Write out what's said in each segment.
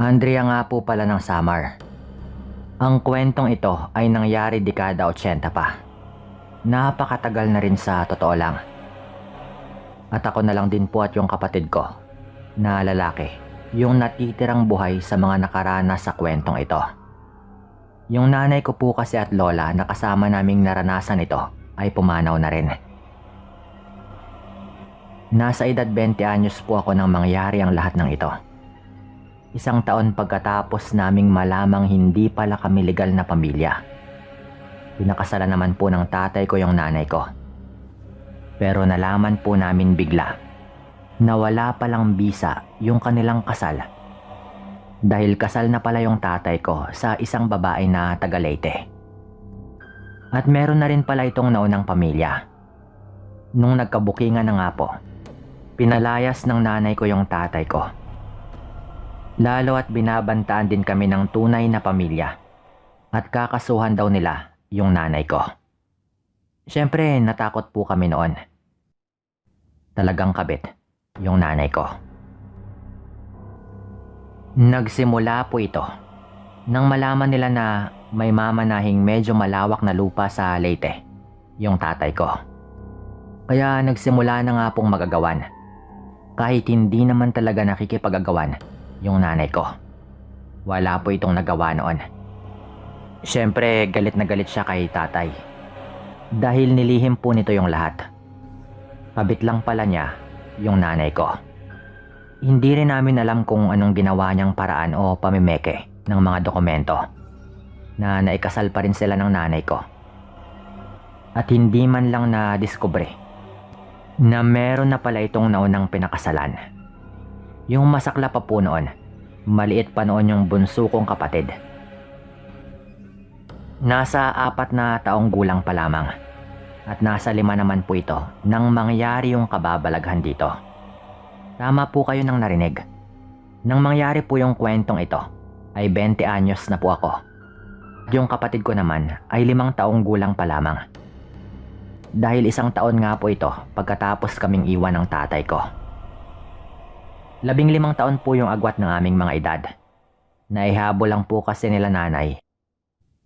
Andrea nga po pala ng Samar. Ang kwentong ito ay nangyari dekada 80 pa. Napakatagal na rin sa totoo lang. At ako na lang din po at yung kapatid ko na lalaki yung natitirang buhay sa mga nakaranas sa kwentong ito. Yung nanay ko po kasi at lola na kasama naming naranasan ito ay pumanaw na rin. Nasa edad 20 anyos po ako nang mangyari ang lahat ng ito. Isang taon pagkatapos naming malamang hindi pala kami legal na pamilya. Pinakasalan naman po ng tatay ko yung nanay ko. Pero nalaman po namin bigla na wala palang bisa yung kanilang kasal. Dahil kasal na pala yung tatay ko sa isang babae na taga Leyte. At meron na rin pala itong naunang pamilya. Nung nagkabukingan na nga po, pinalayas ng nanay ko yung tatay ko. Lalo at binabantaan din kami ng tunay na pamilya at kakasuhan daw nila yung nanay ko. Siyempre natakot po kami noon. Talagang kabit yung nanay ko. Nagsimula po ito nang malaman nila na may mamanahing medyo malawak na lupa sa Leyte, yung tatay ko. Kaya nagsimula na nga pong magagawan. Kahit hindi naman talaga nakikipagagawan yung nanay ko. Wala po itong nagawa noon. Siyempre galit na galit siya kay tatay. Dahil nilihim po nito yung lahat. Kabit lang pala niya yung nanay ko. Hindi rin namin alam kung anong ginawa niyang paraan o pamimeke ng mga dokumento na naikasal pa rin sila ng nanay ko. At hindi man lang na-discover na meron na pala itong naunang pinakasalan. Yung masakla pa po noon, maliit pa noon yung bunso kong kapatid. Nasa 4 na taong gulang pa lamang at nasa 5 naman po ito nang mangyari yung kababalaghan dito. Tama po kayo nang narinig. Nang mangyari po yung kwentong ito ay 20 anyos na po ako. Yung kapatid ko naman ay 5 taong gulang pa lamang. Dahil 1 taon nga po ito pagkatapos kaming iwan ng tatay ko. 15 taon po yung agwat ng aming mga edad. Naihabol lang po kasi nila nanay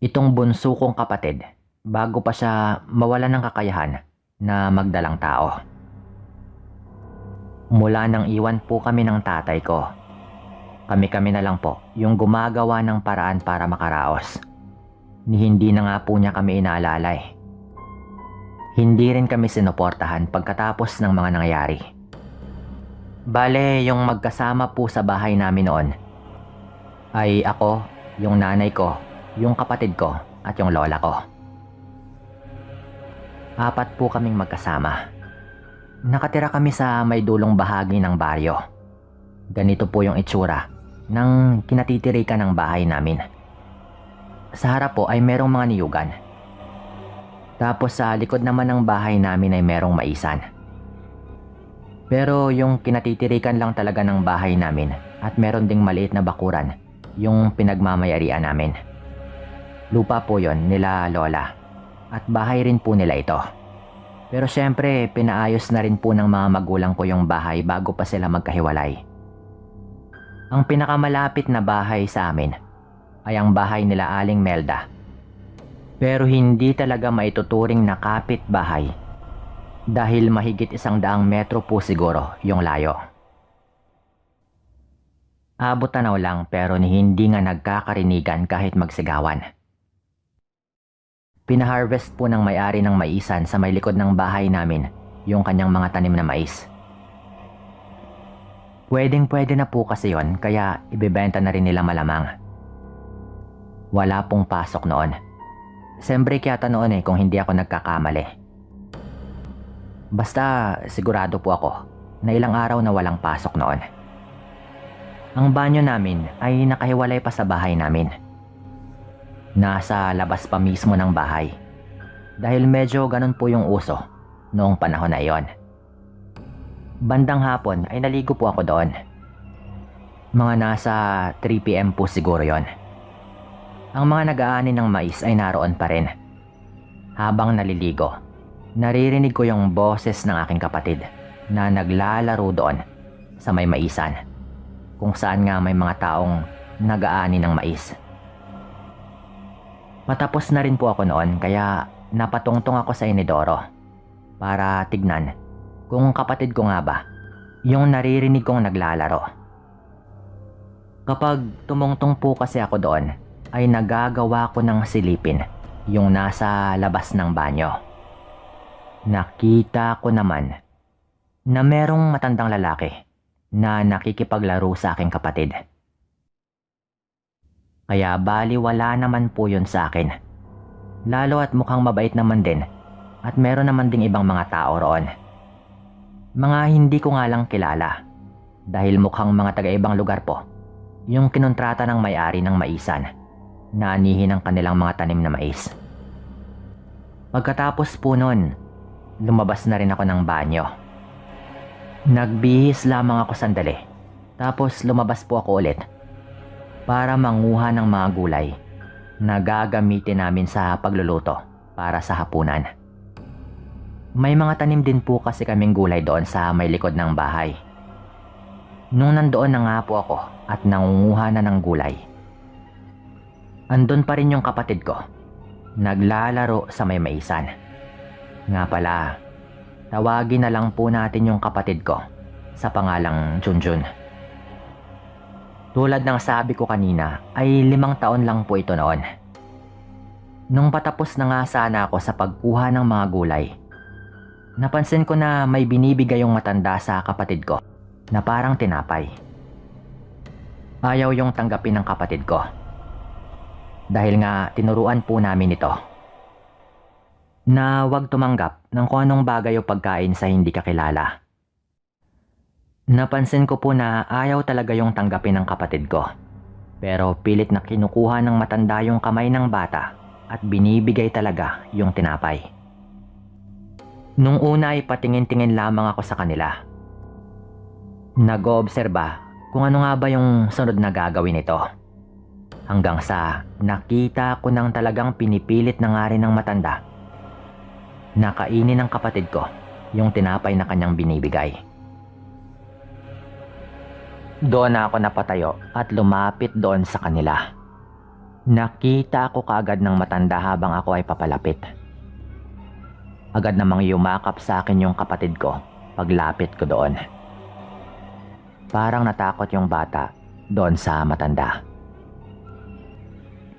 itong bunso kong kapatid bago pa siya mawalan ng kakayahan na magdalang tao. Mula nang iwan po kami ng tatay ko, kami-kami na lang po yung gumagawa ng paraan para makaraos. Ni hindi na nga po niya kami inaalalay. Hindi rin kami sinuportahan pagkatapos ng mga nangyari. Bale, yung magkasama po sa bahay namin noon ay ako, yung nanay ko, yung kapatid ko at yung lola ko. 4 po kaming magkasama. Nakatira kami sa may dulong bahagi ng baryo. Ganito po yung itsura ng kinatitirikan ng bahay namin. Sa harap po ay merong mga niyugan. Tapos sa likod naman ng bahay namin ay merong maisan. Pero yung kinatitirikan lang talaga ng bahay namin at meron ding maliit na bakuran yung pinagmamayarian namin. Lupa po yon nila lola at bahay rin po nila ito. Pero syempre pinaayos na rin po ng mga magulang ko yung bahay bago pa sila magkahiwalay. Ang pinakamalapit na bahay sa amin ay ang bahay nila Aling Melda. Pero hindi talaga maituturing na kapit-bahay dahil mahigit 100 metro po siguro yung layo. Abot tanaw lang pero hindi nga nagkakarinigan kahit magsigawan. Pinaharvest po ng may-ari ng maisan sa may likod ng bahay namin yung kanyang mga tanim na mais. Pwedeng-pwede na po kasi yon kaya ibebenta na rin nila malamang. Wala pong pasok noon. Sembreak yata noon kung hindi ako nagkakamali. Basta sigurado po ako na ilang araw na walang pasok noon. Ang banyo namin ay nakahiwalay pa sa bahay namin. Nasa labas pa mismo ng bahay. Dahil medyo ganun po yung uso noong panahon na iyon. Bandang hapon ay naligo po ako doon. Mga nasa 3 PM po siguro yon. Ang mga nag-aani ng mais ay naroon pa rin. Habang naliligo, naririnig ko yung boses ng aking kapatid na naglalaro doon sa may maisan. Kung saan nga may mga taong nag-aani ng mais. Patapos na rin po ako noon kaya napatungtong ako sa inidoro para tignan kung kapatid ko nga ba yung naririnig kong naglalaro. Kapag tumungtong po kasi ako doon ay nagagawa ko ng silipin yung nasa labas ng banyo. Nakita ko naman na merong matandang lalaki na nakikipaglaro sa aking kapatid. Kaya baliwala naman po yun sa akin. Lalo at mukhang mabait naman din at meron naman ding ibang mga tao roon. Mga hindi ko nga lang kilala dahil mukhang mga taga-ibang lugar po yung kinontrata ng may-ari ng maisan na anihin ang kanilang mga tanim na mais. Pagkatapos po nun, lumabas na rin ako ng banyo. Nagbihis lamang ako sandali tapos lumabas po ako ulit para manguha ng mga gulay na gagamitin namin sa pagluluto para sa hapunan. May mga tanim din po kasi kaming gulay doon sa may likod ng bahay. Nung nandoon na nga po ako at nangunguha na ng gulay, andun pa rin yung kapatid ko, naglalaro sa may maisan. Nga pala, tawagin na lang po natin yung kapatid ko sa pangalang Junjun. Tulad ng sabi ko kanina ay 5 taon lang po ito noon. Nung patapos na nga sana ako sa pagkuha ng mga gulay, napansin ko na may binibigay yung matanda sa kapatid ko na parang tinapay. Ayaw yung tanggapin ng kapatid ko. Dahil nga tinuruan po namin ito na huwag tumanggap ng kung anong bagay o pagkain sa hindi kakilala. Napansin ko po na ayaw talaga yung tanggapin ng kapatid ko. Pero pilit na kinukuha ng matanda yung kamay ng bata at binibigay talaga yung tinapay. Nung una ay patingin-tingin lamang ako sa kanila. Nag-oobserba kung ano nga ba yung sunod na gagawin nito. Hanggang sa nakita ko nang talagang pinipilit na nga rin ng matanda na kainin ng kapatid ko yung tinapay na kanyang binibigay. Doon ako napatayo at lumapit doon sa kanila. Nakita ko kaagad ng matanda habang ako ay papalapit. Agad namang yumakap sa akin yung kapatid ko paglapit ko doon. Parang natakot yung bata doon sa matanda.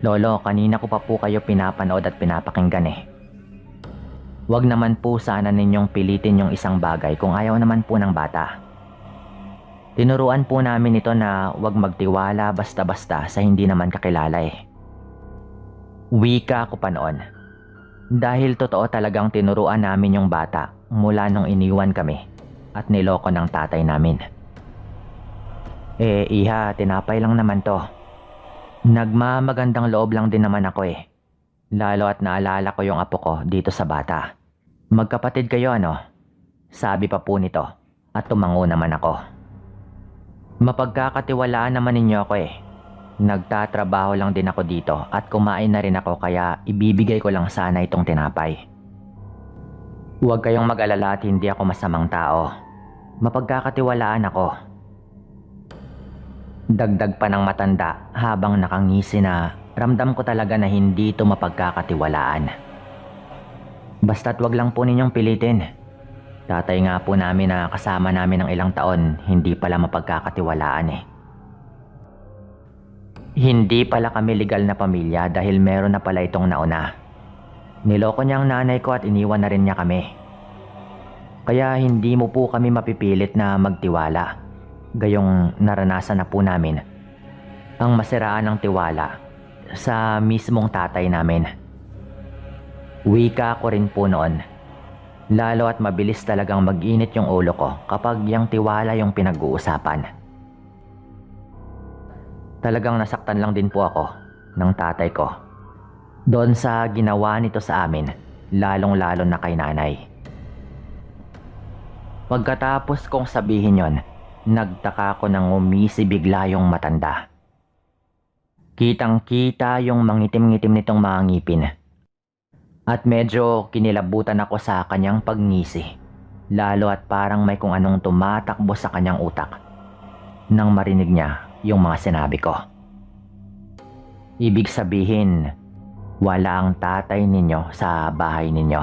Lolo, kanina ko pa po kayo pinapanood at pinapakinggan eh. Huwag naman po sana ninyong pilitin yung isang bagay kung ayaw naman po ng bata. Tinuruan po namin ito na huwag magtiwala basta-basta sa hindi naman kakilala eh. Wika ko pa noon. Dahil totoo talagang tinuruan namin yung bata mula nung iniwan kami at niloko ng tatay namin. Eh iha, tinapay lang naman to. Nagmamagandang loob lang din naman ako eh. Lalo at naalala ko yung apo ko dito sa bata. Magkapatid kayo ano? Sabi pa po nito at tumango naman ako. Mapagkakatiwalaan naman ninyo ako eh. Nagtatrabaho lang din ako dito at kumain na rin ako kaya ibibigay ko lang sana itong tinapay. Huwag kayong mag-alala at hindi ako masamang tao. Mapagkakatiwalaan ako. Dagdag pa ng matanda habang nakangisi na ramdam ko talaga na hindi ito mapagkakatiwalaan. Basta't wag lang po ninyong pilitin. Tatay nga po namin na kasama namin ng ilang taon hindi pala mapagkakatiwalaan eh. Hindi pala kami legal na pamilya dahil meron na pala itong nauna. Niloko niya ang nanay ko at iniwan na rin niya kami. Kaya hindi mo po kami mapipilit na magtiwala. Gayong naranasan na po namin ang masiraan ng tiwala sa mismong tatay namin. Wika ko rin po noon. Lalo at mabilis talagang mag-init yung ulo ko kapag yung tiwala yung pinag-uusapan. Talagang nasaktan lang din po ako ng tatay ko doon sa ginawa nito sa amin, lalong-lalo na kay nanay. Pagkatapos kong sabihin yon, nagtaka ko nang umisi bigla yung matanda. Kitang-kita yung mangitim-ngitim nitong mga ngipin. At medyo kinilabutan ako sa kanyang pagngisi, lalo at parang may kung anong tumatakbo sa kanyang utak nang marinig niya yung mga sinabi ko. Ibig sabihin, wala ang tatay ninyo sa bahay ninyo.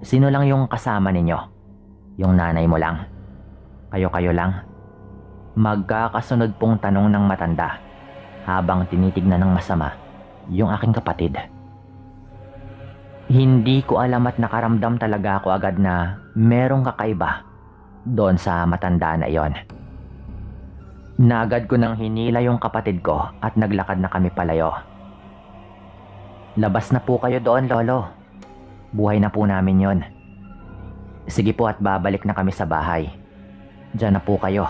Sino lang yung kasama ninyo? Yung nanay mo lang? Kayo-kayo lang? Magkakasunod pong tanong ng matanda habang tinitignan ng masama yung aking kapatid. Hindi ko alam at nakaramdam talaga ako agad na merong kakaiba doon sa matanda na iyon. Naagad ko nang hinila yung kapatid ko at naglakad na kami palayo. Labas na po kayo doon, Lolo. Buhay na po namin yon. Sige po at babalik na kami sa bahay. Diyan na po kayo.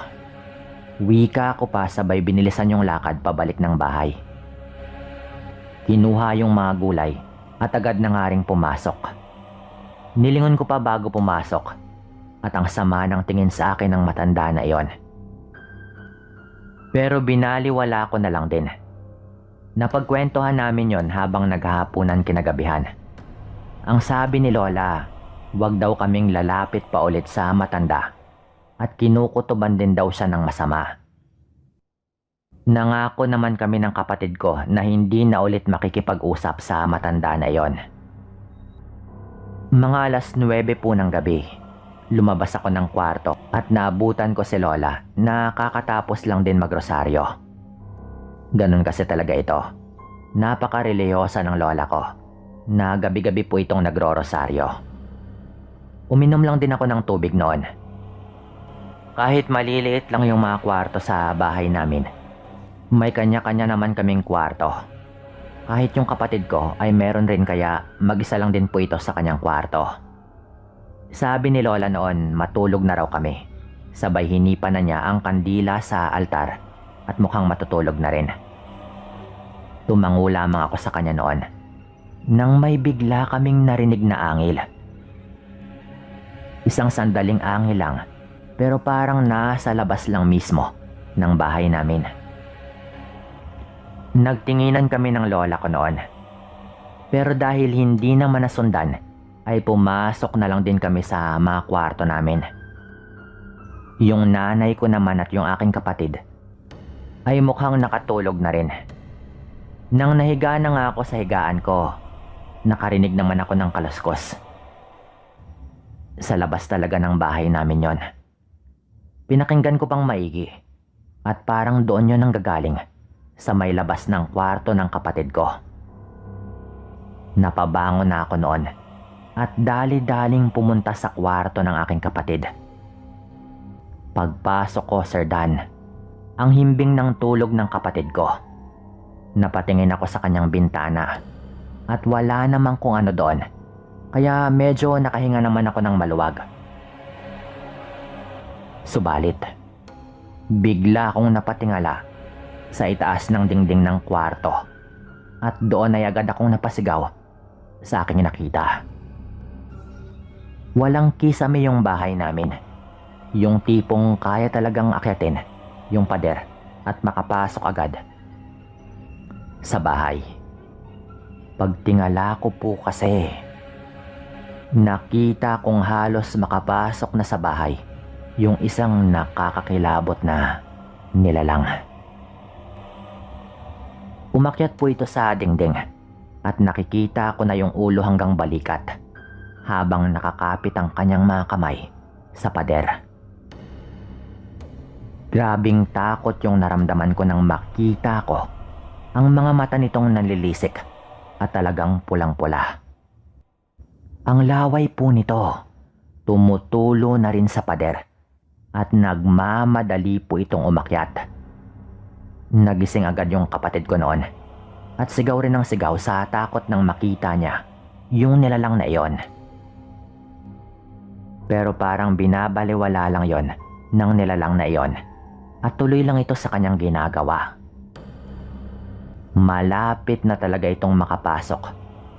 Wika ko pa sabay binilisan yung lakad pabalik ng bahay. Kinuha yung mga gulay at agad na nga ring pumasok. Nilingon ko pa bago pumasok at ang sama ng tingin sa akin ng matanda na iyon. Pero binaliwala ko na lang din. Napagkwentuhan namin yon habang naghahapunan kinagabihan. Ang sabi ni Lola, wag daw kaming lalapit pa ulit sa matanda at kinukutuban din daw siya ng masama. Nangako naman kami ng kapatid ko na hindi na ulit makikipag-usap sa matanda na iyon. Mga 9:00 po ng gabi, lumabas ako ng kwarto at naabutan ko si Lola na kakatapos lang din magrosaryo. Ganun kasi talaga ito. Napaka-reliyosa ng lola ko na gabi-gabi po itong nagro-rosaryo. Uminom lang din ako ng tubig noon. Kahit maliliit lang yung mga kwarto sa bahay namin, may kanya-kanya naman kaming kwarto. Kahit yung kapatid ko ay meron rin kaya mag-isa lang din po ito sa kanyang kwarto. Sabi ni Lola noon matulog na raw kami. Sabay hinipan na niya ang kandila sa altar at mukhang matutulog na rin. Tumango lamang ako sa kanya noon nang may bigla kaming narinig na angil. Isang sandaling angil lang pero parang nasa labas lang mismo ng bahay namin. Nagtinginan kami ng lola ko noon. Pero dahil hindi naman nasundan, ay pumasok na lang din kami sa mga kwarto namin. Yung nanay ko naman at yung aking kapatid ay mukhang nakatulog na rin. Nang nahiga na nga ako sa higaan ko, nakarinig naman ako ng kaluskos. Sa labas talaga ng bahay namin yon. Pinakinggan ko pang maigi at parang doon yon ang gagaling sa may labas ng kwarto ng kapatid ko. Napabangon na ako noon at dali-daling pumunta sa kwarto ng aking kapatid. Pagpasok ko, Sir Dan, ang himbing ng tulog ng kapatid ko. Napatingin ako sa kanyang bintana at wala namang kung ano doon, kaya medyo nakahinga naman ako ng maluwag. Subalit, bigla akong napatingala sa itaas ng dingding ng kwarto at doon ay agad akong napasigaw sa aking nakita. Walang kisame yung bahay namin. Yung tipong kaya talagang akyatin yung pader at makapasok agad sa bahay. Pagtingala ko po kasi, nakita kong halos makapasok na sa bahay yung isang nakakakilabot na nilalang. Umakyat po ito sa dingding at nakikita ko na yung ulo hanggang balikat habang nakakapit ang kanyang mga kamay sa pader. Grabing takot yung naramdaman ko nang makita ko ang mga mata nitong nanlilisik at talagang pulang-pula. Ang laway po nito, tumutulo na rin sa pader at nagmamadali po itong umakyat. Nagising agad yung kapatid ko noon at sigaw rin ng sigaw sa takot nang makita niya yung nilalang na iyon. Pero parang binabaliwala lang yon ng nilalang na iyon at tuloy lang ito sa kanyang ginagawa. Malapit na talaga itong makapasok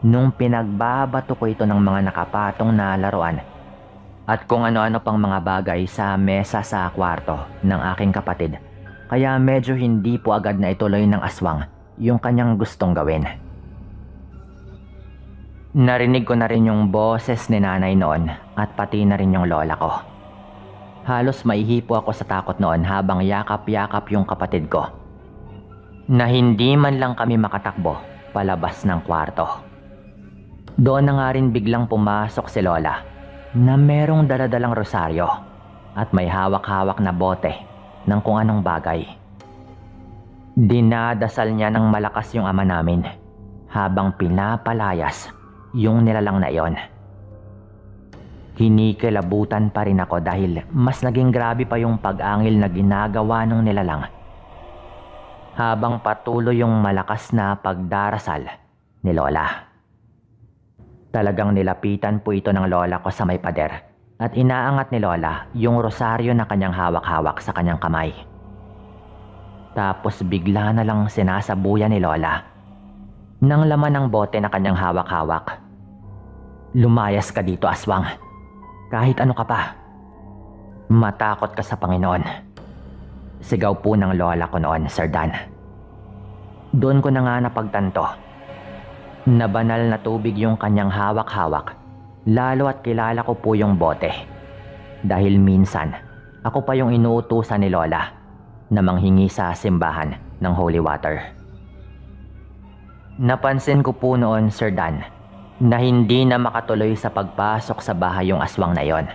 nung pinagbabato ko ito ng mga nakapatong na laruan at kung ano-ano pang mga bagay sa mesa sa kwarto ng aking kapatid. Kaya medyo hindi po agad na ituloy ng aswang yung kanyang gustong gawin. Narinig ko na rin yung boses ni nanay noon at pati na rin yung lola ko. Halos maihipo ako sa takot noon habang yakap-yakap yung kapatid ko. na hindi man lang kami makatakbo palabas ng kwarto. Doon na nga rin biglang pumasok si Lola na merong daladalang rosaryo at may hawak-hawak na bote ng kung anong bagay. Dinadasal niya ng malakas yung ama namin habang pinapalayas yung nilalang na iyon. Kinikilabutan pa rin ako dahil mas naging grabe pa yung pag-angil na ginagawa ng nilalang habang patuloy yung malakas na pagdarasal ni Lola. Talagang nilapitan po ito ng lola ko sa may pader at inaangat ni Lola yung rosaryo na kanyang hawak-hawak sa kanyang kamay. Tapos bigla na lang sinasabuyan ni Lola ng laman ng bote na kanyang hawak-hawak. "Lumayas ka dito, aswang. Kahit ano ka pa. Matakot ka sa Panginoon." Sigaw po ng lola ko noon, Sir Dan. Doon ko na nga napagtanto na banal na tubig yung kanyang hawak-hawak, lalo at kilala ko po yung bote. Dahil minsan, ako pa yung inuutusan ni Lola na manghingi sa simbahan ng holy water. Napansin ko po noon, Sir Dan, na hindi na makatuloy sa pagpasok sa bahay yung aswang na yon.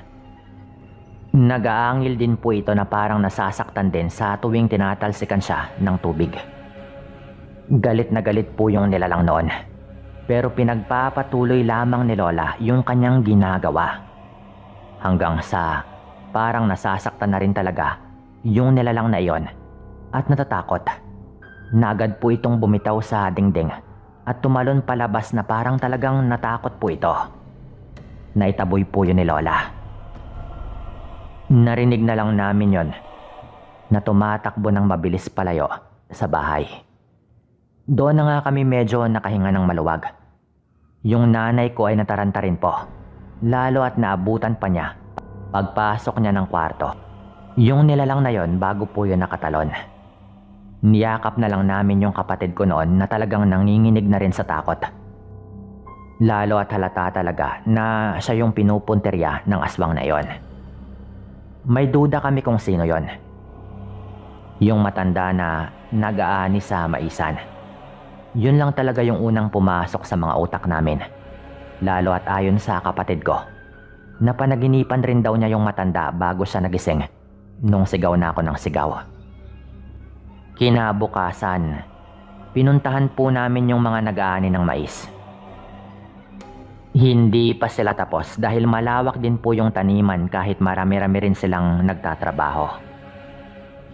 Nag-aangil din po ito na parang nasasaktan din sa tuwing tinatalsikan siya ng tubig. Galit na galit po yung nilalang noon, pero pinagpapatuloy lamang ni Lola yung kanyang ginagawa. Hanggang sa parang nasasaktan na rin talaga yung nilalang na iyon at natatakot. Nagad po itong bumitaw sa dingding at tumalon palabas na parang talagang natakot po ito. Naitaboy po yun ni Lola. Narinig na lang namin yon na tumatakbo ng mabilis palayo sa bahay. Doon na nga kami medyo nakahinga ng maluwag. Yung nanay ko ay nataranta rin po, lalo at naabutan pa niya pagpasok niya ng kwarto yung nilalang na yon bago po yun nakatalon. Niyakap na lang namin yung kapatid ko noon na talagang nanginginig na rin sa takot. Lalo at halata talaga na siya yung pinupunterya ng aswang na yon. May duda kami kung sino yon. Yung matanda na nag-aani sa maisan. Yun lang talaga yung unang pumasok sa mga utak namin. Lalo at ayon sa kapatid ko, napanaginipan rin daw niya yung matanda bago siya nagising nung sigaw na ako ng sigaw. Kinabukasan, pinuntahan po namin yung mga nag-aani ng mais. Hindi pa sila tapos dahil malawak din po yung taniman kahit marami-rami rin silang nagtatrabaho.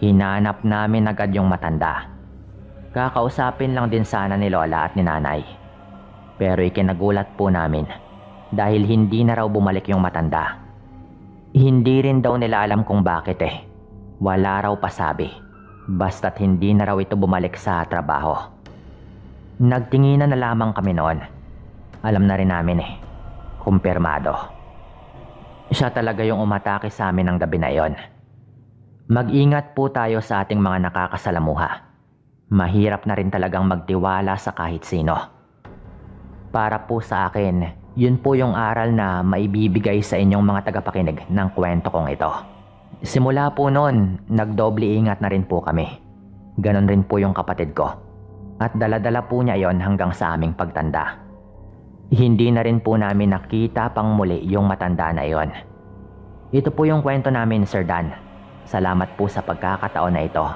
Hinanap namin agad yung matanda. Kakausapin lang din sana ni Lola at ni Nanay. Pero ikinagulat po namin dahil hindi na raw bumalik yung matanda. Hindi rin daw nila alam kung bakit eh. Wala raw pasabi. Basta't hindi na raw ito bumalik sa trabaho. Nagtinginan na lamang kami noon. Alam na rin namin eh. Kumpirmado. Siya talaga yung umatake sa amin ng gabi na iyon. Mag-ingat po tayo sa ating mga nakakasalamuha. Mahirap na rin talagang magtiwala sa kahit sino. Para po sa akin, yun po yung aral na maibibigay sa inyong mga tagapakinig ng kwento kong ito. Simula po noon, nagdoble ingat na rin po kami. Ganon rin po yung kapatid ko. At dala-dala po niya yon hanggang sa aming pagtanda. Hindi na rin po namin nakita pang muli yung matanda na iyon. Ito po yung kwento namin, Sir Dan. Salamat po sa pagkakataon na ito.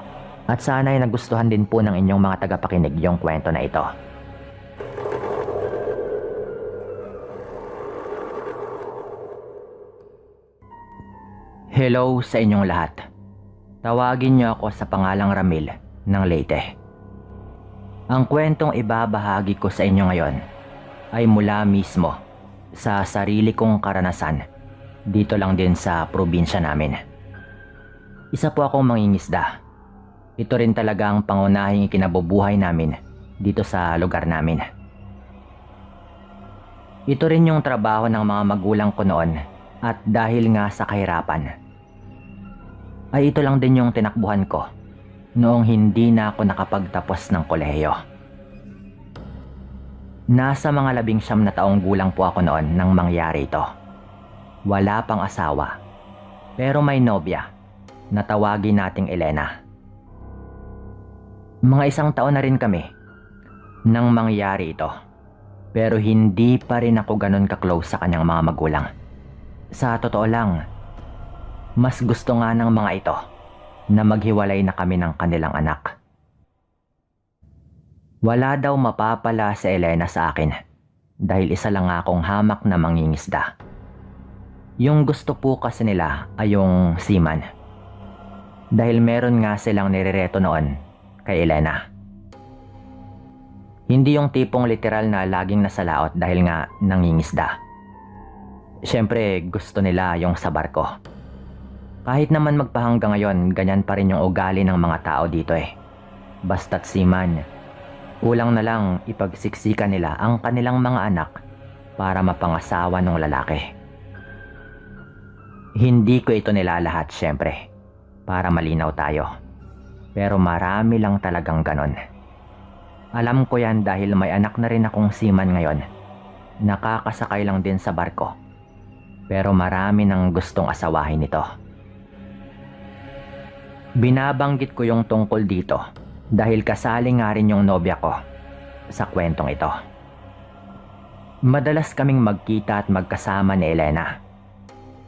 At sana ay nagustuhan din po ng inyong mga tagapakinig yung kwento na ito. Hello sa inyong lahat. Tawagin niyo ako sa pangalang Ramil ng Leyte. Ang kwentong ibabahagi ko sa inyo ngayon ay mula mismo sa sarili kong karanasan dito lang din sa probinsya namin. Isa po akong mangingisda. Ito rin talaga ang pangunahing ikinabubuhay namin dito sa lugar namin. Ito rin yung trabaho ng mga magulang ko noon at dahil nga sa kahirapan, ay ito lang din yung tinakbuhan ko noong hindi na ako nakapagtapos ng kolehiyo. Nasa mga 19 na taong gulang po ako noon nang mangyari ito. Wala pang asawa, pero may nobya na tawagin nating Elena. Mga 1 taon na rin kami nang mangyari ito. Pero hindi pa rin ako ganun ka-close sa kanyang mga magulang. Sa totoo lang, mas gusto nga ng mga ito na maghiwalay na kami ng kanilang anak. Wala daw mapapala si Elena sa akin dahil isa lang akong hamak na mangingisda. Yung gusto po kasi nila ay yung seaman. Dahil meron nga silang nirereto noon kay Elena. Hindi yung tipong literal na laging nasa laot dahil nga nangingisda. Siyempre gusto nila yung sa barko. Kahit naman magpahanggang ngayon, ganyan pa rin yung ugali ng mga tao dito eh. Basta't seaman, kulang na lang ipagsiksikan nila ang kanilang mga anak para mapangasawa ng lalaki. Hindi ko ito nilalahat siyempre, para malinaw tayo. Pero marami lang talagang ganon. Alam ko yan dahil may anak na rin akong seaman ngayon. Nakakasakay lang din sa barko. Pero marami nang gustong asawahin ito. Binabanggit ko yung tungkol dito dahil kasali nga rin yung nobya ko sa kwentong ito. Madalas kaming magkita at magkasama ni Elena.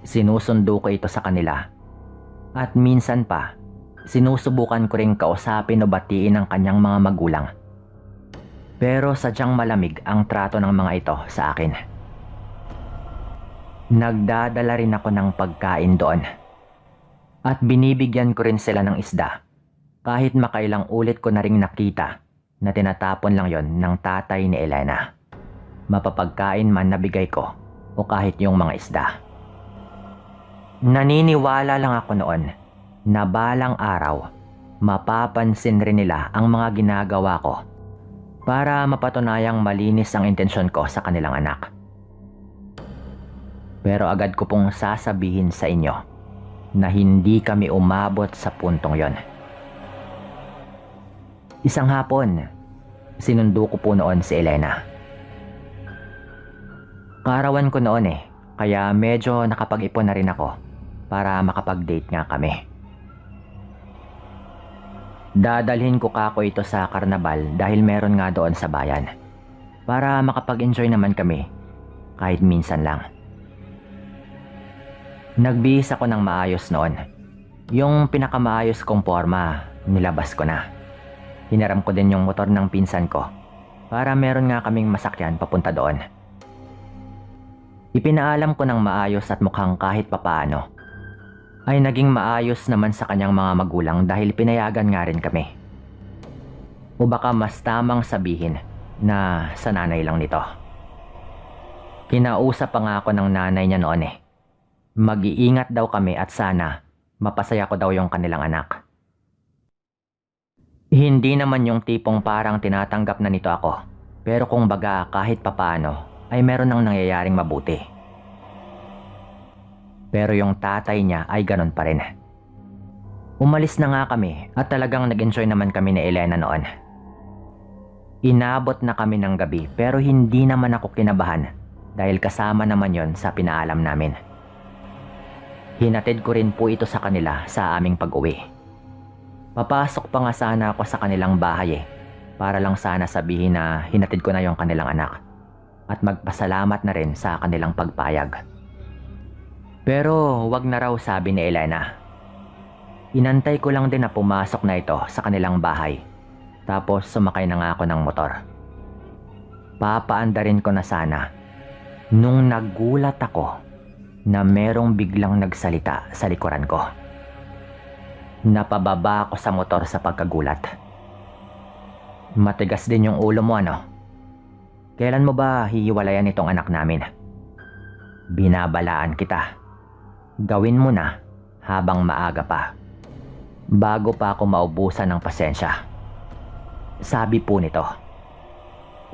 Sinusundo ko ito sa kanila. At minsan pa, sinusubukan ko ring kausapin o batiin ang kanyang mga magulang. Pero sadyang malamig ang trato ng mga ito sa akin. Nagdadala rin ako ng pagkain doon. At binibigyan ko rin sila ng isda. Kahit makailang ulit ko na ring nakita na tinatapon lang yon ng tatay ni Elena. Mapapagkain man na bigay ko o kahit yung mga isda. Naniniwala lang ako noon na balang araw mapapansin rin nila ang mga ginagawa ko para mapatunayang malinis ang intensyon ko sa kanilang anak. Pero agad ko pong sasabihin sa inyo na hindi kami umabot sa puntong yon. Isang hapon, sinundo ko po noon si Elena. Kaarawan ko noon eh, kaya medyo nakapag-ipon na rin ako para makapag-date nga kami. Dadalhin ko kako ito sa karnabal dahil meron nga doon sa bayan. Para makapag-enjoy naman kami kahit minsan lang. Nagbihis ako ng maayos noon. Yung pinakamaayos kong forma, nilabas ko na. Hinaram ko din yung motor ng pinsan ko para meron nga kaming masakyan papunta doon. Ipinaalam ko ng maayos at mukhang kahit papaano ay naging maayos naman sa kanyang mga magulang dahil pinayagan nga rin kami. O baka mas tamang sabihin na sa nanay lang nito. Kinausap pa nga ako ng nanay niya noon eh. Mag-iingat daw kami at sana mapasaya ko daw yung kanilang anak. Hindi naman yung tipong parang tinatanggap na nito ako. Pero kung baga kahit papaano ay meron nang nangyayaring mabuti. Pero yung tatay niya ay ganon pa rin. Umalis na nga kami at talagang nag-enjoy naman kami ni Elena noon. Inabot na kami ng gabi pero hindi naman ako kinabahan dahil kasama naman yon sa pinaalam namin. Hinatid ko rin po ito sa kanila sa aming pag-uwi. Papasok pa nga sana ako sa kanilang bahay para lang sana sabihin na hinatid ko na yung kanilang anak at magpasalamat na rin sa kanilang pagpayag. Pero wag na raw sabi ni Elena. Inantay ko lang din na pumasok na ito sa kanilang bahay. Tapos sumakay na nga ako ng motor. Papaandarin ko na sana nung nagulat ako na merong biglang nagsalita sa likuran ko. Napababa ako sa motor sa pagkagulat. Matigas din yung ulo mo ano? Kailan mo ba hihiwalayan itong anak namin? Binabalaan kita. Gawin mo na habang maaga pa. Bago pa ako maubusan ng pasensya. Sabi po nito.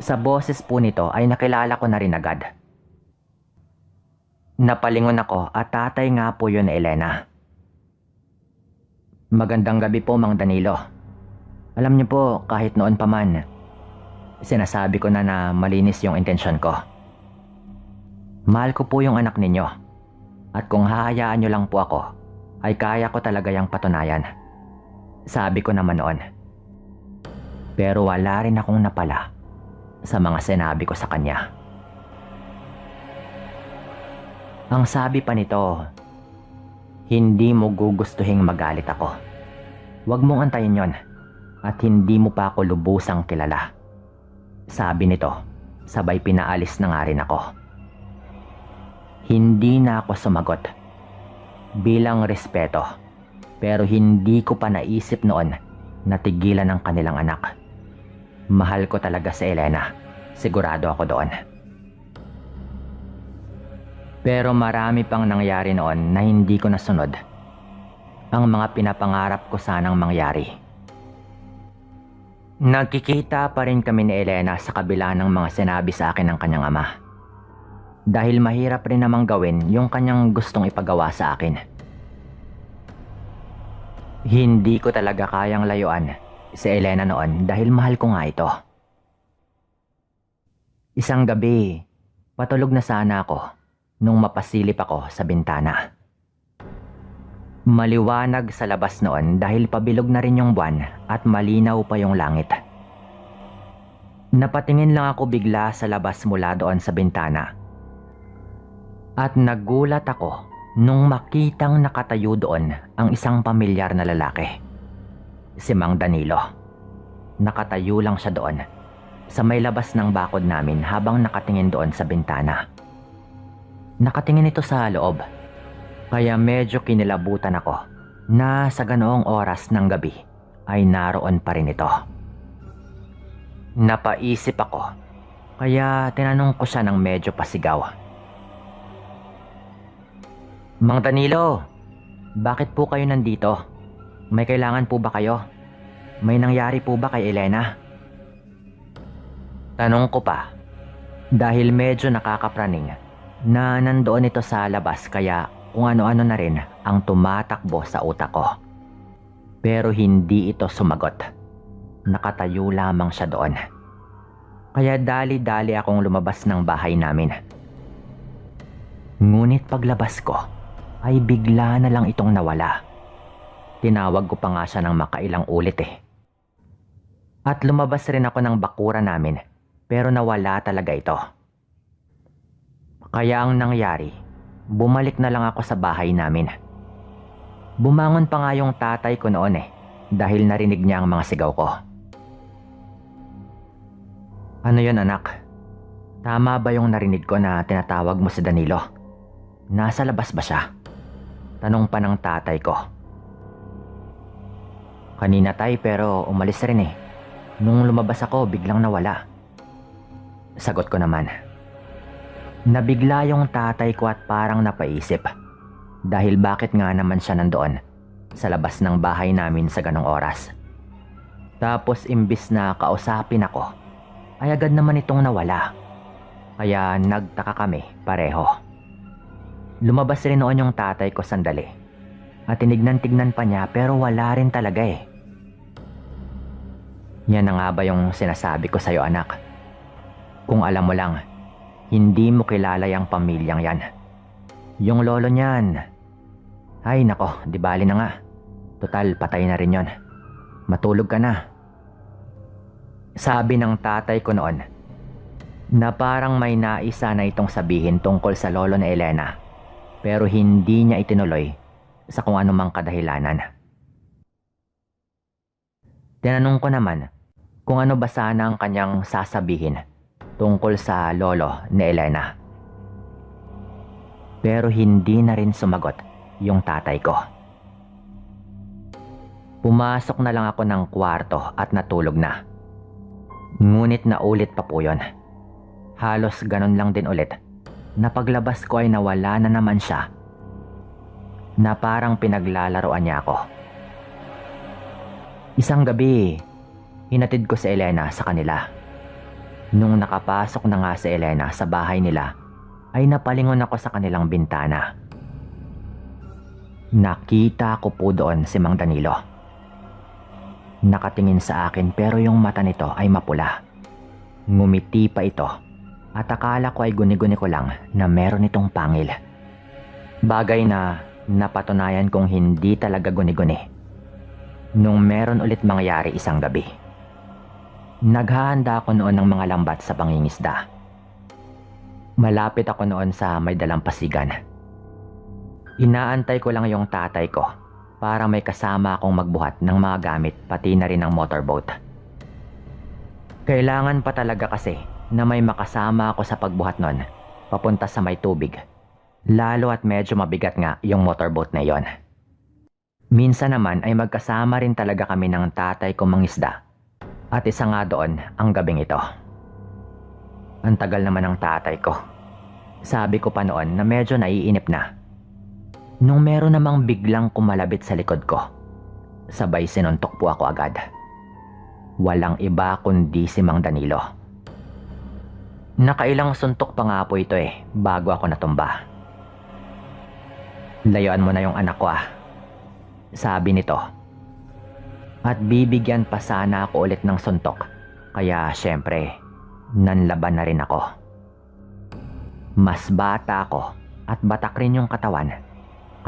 Sa boses po nito ay nakilala ko na rin agad. Napalingon ako at tatay nga po yun ni Elena. Magandang gabi po Mang Danilo. Alam niyo po kahit noon pa man, sinasabi ko na malinis yung intensyon ko. Mahal ko po yung anak ninyo. At kung hahayaan nyo lang po ako, ay kaya ko talaga yung patunayan. Sabi ko naman noon. Pero wala rin akong napala sa mga sinabi ko sa kanya. Ang sabi pa nito, hindi mo gugustuhing magalit ako. Huwag mong antayin yon at hindi mo pa ako lubusang kilala. Sabi nito, sabay pinaalis na nga rin ako. Hindi na ako sumagot bilang respeto, pero hindi ko pa naisip noon na tigilan ng kanilang anak. Mahal ko talaga si Elena, sigurado ako doon. Pero marami pang nangyari noon na hindi ko nasunod. Ang mga pinapangarap ko sanang mangyari. Nagkikita pa rin kami ni Elena sa kabila ng mga sinabi sa akin ng kanyang ama. Dahil mahirap rin namang gawin yung kanyang gustong ipagawa sa akin. Hindi ko talaga kayang layuan si Elena noon dahil mahal ko nga ito. Isang gabi, patulog na sana ako nung mapasilip ako sa bintana. Maliwanag sa labas noon dahil pabilog na rin yung buwan at malinaw pa yung langit. Napatingin lang ako bigla sa labas mula doon sa bintana. At nagulat ako nung makitang nakatayo doon ang isang pamilyar na lalaki. Si Mang Danilo. Nakatayo lang siya doon sa may labas ng bakod namin habang nakatingin doon sa bintana. Nakatingin ito sa loob. Kaya medyo kinilabutan ako na sa ganoong oras ng gabi ay naroon pa rin ito. Napaisip ako, kaya tinanong ko siya ng medyo pasigaw. Mang Danilo, bakit po kayo nandito? May kailangan po ba kayo? May nangyari po ba kay Elena? Tanong ko pa, dahil medyo nakakapraning na nandoon ito sa labas kaya kung ano-ano na rin ang tumatakbo sa utak ko. Pero hindi ito sumagot. Nakatayo lamang siya doon. Kaya dali-dali akong lumabas ng bahay namin. Ngunit paglabas ko ay bigla na lang itong nawala. Tinawag ko pa nga siya ng makailang ulit eh. At lumabas rin ako ng bakura namin pero nawala talaga ito. Kaya ang nangyari, bumalik na lang ako sa bahay namin. Bumangon pa nga yung tatay ko noon eh, dahil narinig niya ang mga sigaw ko. Ano yun anak? Tama ba yung narinig ko na tinatawag mo si Danilo? Nasa labas ba siya? Tanong pa ng tatay ko. Kanina tay pero umalis rin eh. Nung lumabas ako biglang nawala. Sagot ko naman. Nabigla yung tatay ko at parang napaisip dahil bakit nga naman siya nandoon sa labas ng bahay namin sa ganong oras. Tapos imbis na kausapin ako ay agad naman itong nawala. Kaya nagtaka kami pareho. Lumabas rin noon yung tatay ko sandali at tinignan-tignan pa niya pero wala rin talaga eh. Yan na nga ba yung sinasabi ko sa'yo anak? Kung alam mo lang, hindi mo kilala yung pamilyang yan. Yung lolo niyan. Ay nako, di bali na nga. Total, patay na rin yon. Matulog ka na. Sabi ng tatay ko noon na parang may naisa na itong sabihin tungkol sa lolo na Elena pero hindi niya itinuloy sa kung anumang kadahilanan. Tinanong ko naman kung ano ba sana ang kanyang sasabihin tungkol sa lolo ni Elena. Pero hindi na rin sumagot yung tatay ko. Pumasok na lang ako ng kwarto at natulog na. Ngunit naulit pa po yun. Halos ganon lang din ulit na paglabas ko ay nawala na naman siya. Na parang pinaglalaroan niya ako. Isang gabi, hinatid ko si Elena sa kanila. Nung nakapasok na nga si Elena sa bahay nila, ay napalingon ako sa kanilang bintana. Nakita ko po doon si Mang Danilo. Nakatingin sa akin pero yung mata nito ay mapula. Ngumiti pa ito at akala ko ay guni-guni ko lang na meron itong pangil. Bagay na napatunayan kong hindi talaga guni-guni nung meron ulit mangyari isang gabi. Naghahanda ako noon ng mga lambat sa pangingisda. Malapit ako noon sa may dalampasigan. Inaantay ko lang yung tatay ko para may kasama akong magbuhat ng mga gamit pati na rin ng motorboat. Kailangan pa talaga kasi na may makasama ako sa pagbuhat noon papunta sa may tubig. Lalo at medyo mabigat nga yung motorboat na yon. Minsan naman ay magkasama rin talaga kami ng tatay ko mangisda. At isa nga doon ang gabing ito. Ang tagal naman ng tatay ko. Sabi ko pa noon na medyo naiinip na. Nung meron namang biglang kumalabit sa likod ko, sabay sinuntok po ako agad. Walang iba kundi si Mang Danilo. Nakailang suntok pa nga po ito bago ako natumba. Layuan mo na yung anak ko sabi nito. At bibigyan pa sana ako ulit ng suntok. Kaya syempre, nanlaban na rin ako. Mas bata ako at batak rin yung katawan.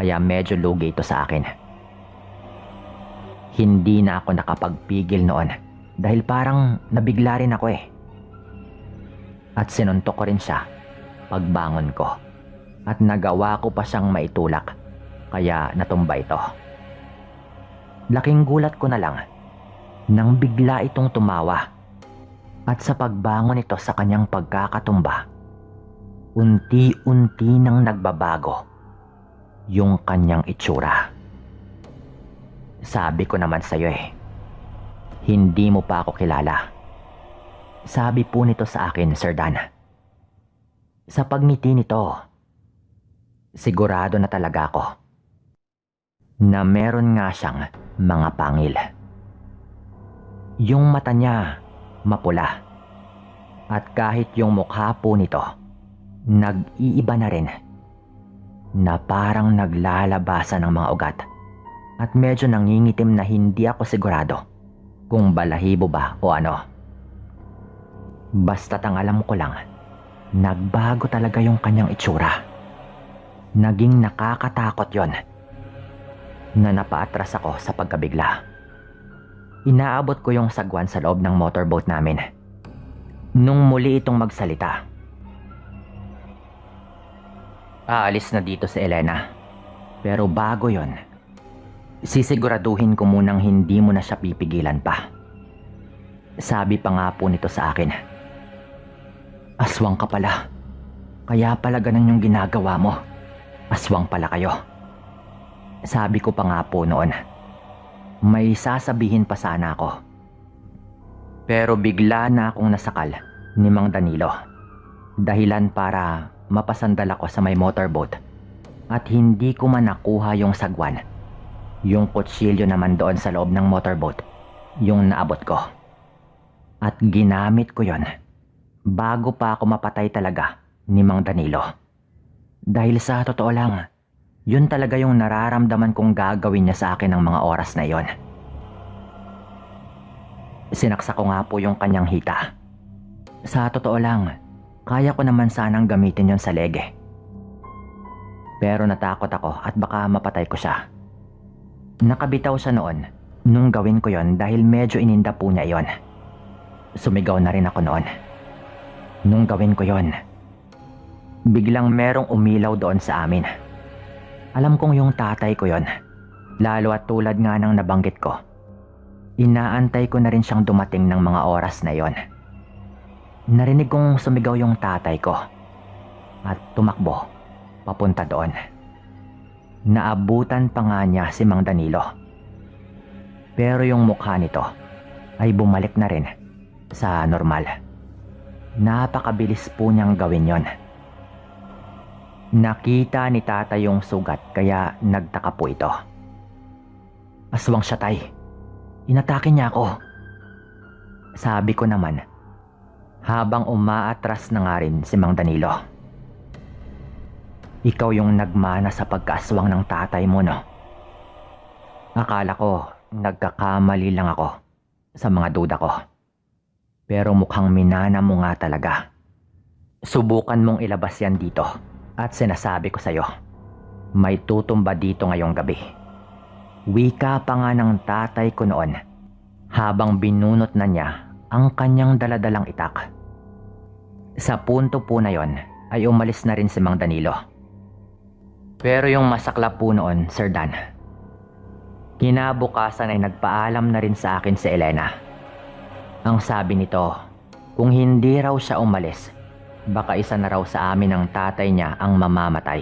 Kaya medyo lugi ito sa akin. Hindi na ako nakapagpigil noon dahil parang nabigla rin ako At sinuntok ko rin siya pagbangon ko. At nagawa ko pa siyang maitulak. Kaya natumba ito. Laking gulat ko na lang nang bigla itong tumawa. At sa pagbangon nito sa kanyang pagkakatumba, unti-unti nang nagbabago yung kanyang itsura. Sabi ko naman sa'yo hindi mo pa ako kilala. Sabi po nito sa akin, Sir Dan. Sa pagngiti nito, sigurado na talaga ako na meron nga siyang mga pangil. Yung mata niya mapula. At kahit yung mukha po nito, nag-iiba na rin. Na parang naglalabasan ng mga ugat. At medyo nangingitim na hindi ako sigurado kung balahibo ba o ano. Basta't ang alam ko lang, nagbago talaga yung kanyang itsura. Naging nakakatakot yon. Na napaatras ako sa pagkabigla. Inaabot ko yung sagwan sa loob ng motorboat namin. Nung muli itong magsalita. Aalis na dito si Elena. Pero bago yon, sisiguraduhin ko munang hindi mo na siya pipigilan pa. Sabi pa nga po nito sa akin. Aswang ka pala. Kaya pala ganun yung ginagawa mo. Aswang pala kayo. Sabi ko pa nga po noon. May sasabihin pa sana ako. Pero bigla na akong nasakal ni Mang Danilo. Dahilan para mapasandal ako sa may motorboat. At hindi ko man nakuha yung sagwan. Yung kutsilyo naman doon sa loob ng motorboat. Yung naabot ko. At ginamit ko yon bago pa ako mapatay talaga ni Mang Danilo. Dahil sa totoo lang, yun talaga yung nararamdaman kong gagawin niya sa akin ng mga oras na yon. Sinaksa ko nga po yung kanyang hita. Sa totoo lang, kaya ko naman sanang gamitin yon sa lege. Pero natakot ako at baka mapatay ko siya. Nakabitaw siya noon nung gawin ko yon dahil medyo ininda po niya yon. Sumigaw na rin ako noon. Nung gawin ko yon, biglang merong umilaw doon sa amin. Alam kong yung tatay ko yon. Lalo at tulad nga ng nabanggit ko, inaantay ko na rin siyang dumating ng mga oras na yon. Narinig kong sumigaw yung tatay ko at tumakbo papunta doon. Naabutan pa nga niya si Mang Danilo. Pero yung mukha nito ay bumalik na rin sa normal. Napakabilis po niyang gawin yon. Nakita ni tata yung sugat kaya nagtaka po ito. Aswang siya, tay. Inatake niya ako. Sabi ko naman habang umaatras na nga rin si Mang Danilo. Ikaw yung nagmana sa pagkaaswang ng tatay mo, no? Akala ko nagkakamali lang ako sa mga duda ko. Pero mukhang minana mo nga talaga. Subukan mong ilabas yan dito. At sinasabi ko sa'yo, may tutumba dito ngayong gabi. Wika pa nga ng tatay ko noon habang binunot na niya ang kanyang daladalang itak. Sa punto po na yon ay umalis na rin si Mang Danilo. Pero yung masaklap po noon, Sir Dan, kinabukasan ay nagpaalam na rin sa akin si Elena. Ang sabi nito, kung hindi raw siya umalis, baka isa na raw sa amin ng tatay niya ang mamamatay.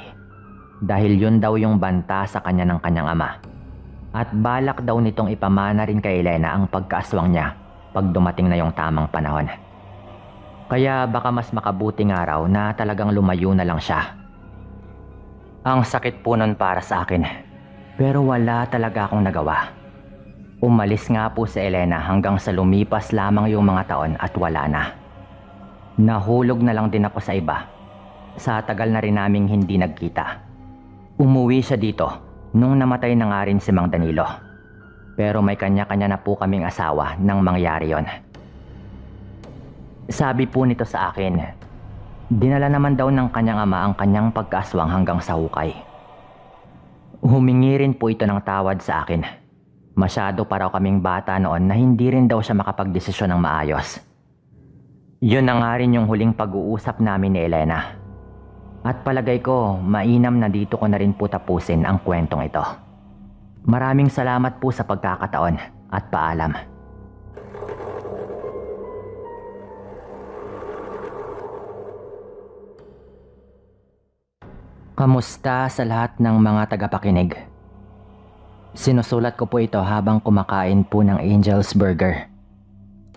Dahil yun daw yung banta sa kanya ng kanyang ama. At balak daw nitong ipamana rin kay Elena ang pagkaaswang niya pag dumating na yung tamang panahon. Kaya baka mas makabuti nga raw na talagang lumayo na lang siya. Ang sakit po nun para sa akin, pero wala talaga akong nagawa. Umalis nga po si Elena hanggang sa lumipas lamang yung mga taon at wala na. Nahulog na lang din ako sa iba. Sa tagal na rin naming hindi nagkita. Umuwi siya dito nung namatay na nga rin si Mang Danilo. Pero may kanya-kanya na po kaming asawa nang mangyari yon. Sabi po nito sa akin, dinala naman daw ng kanyang ama ang kanyang pagkaaswang hanggang sa hukay. Humingi rin po ito ng tawad sa akin. Masyado pa raw kaming bata noon na hindi rin daw siya makapagdesisyon ng maayos. Yun na nga rin yung huling pag-uusap namin ni Elena. At palagay ko, mainam na dito ko na rin po tapusin ang kwentong ito. Maraming salamat po sa pagkakataon at paalam. Kamusta sa lahat ng mga tagapakinig? Sinusulat ko po ito habang kumakain po ng Angel's Burger.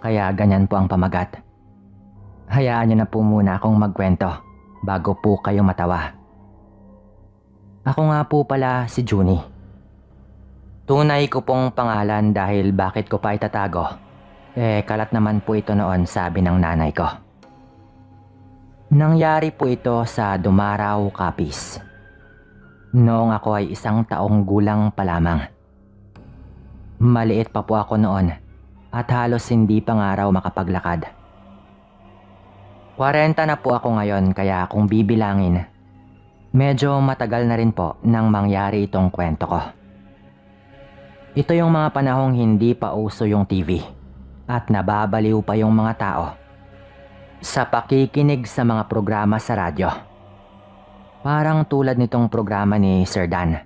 Kaya ganyan po ang pamagat. Hayaan niyo na po muna akong magkwento bago po kayo matawa. Ako nga po pala si Junie. Tunay ko pong pangalan dahil bakit ko pa itatago? Kalat naman po ito noon, sabi ng nanay ko. Nangyari po ito sa Dumaraw, Capiz. Noong ako ay 1 taong gulang pa lamang. Maliit pa po ako noon at halos hindi pa nga raw makapaglakad. 40 na po ako ngayon kaya kung bibilangin, medyo matagal na rin po nang mangyari itong kwento ko. Ito yung mga panahong hindi pa uso yung TV at nababaliw pa yung mga tao sa pakikinig sa mga programa sa radyo. Parang tulad nitong programa ni Sir Dan,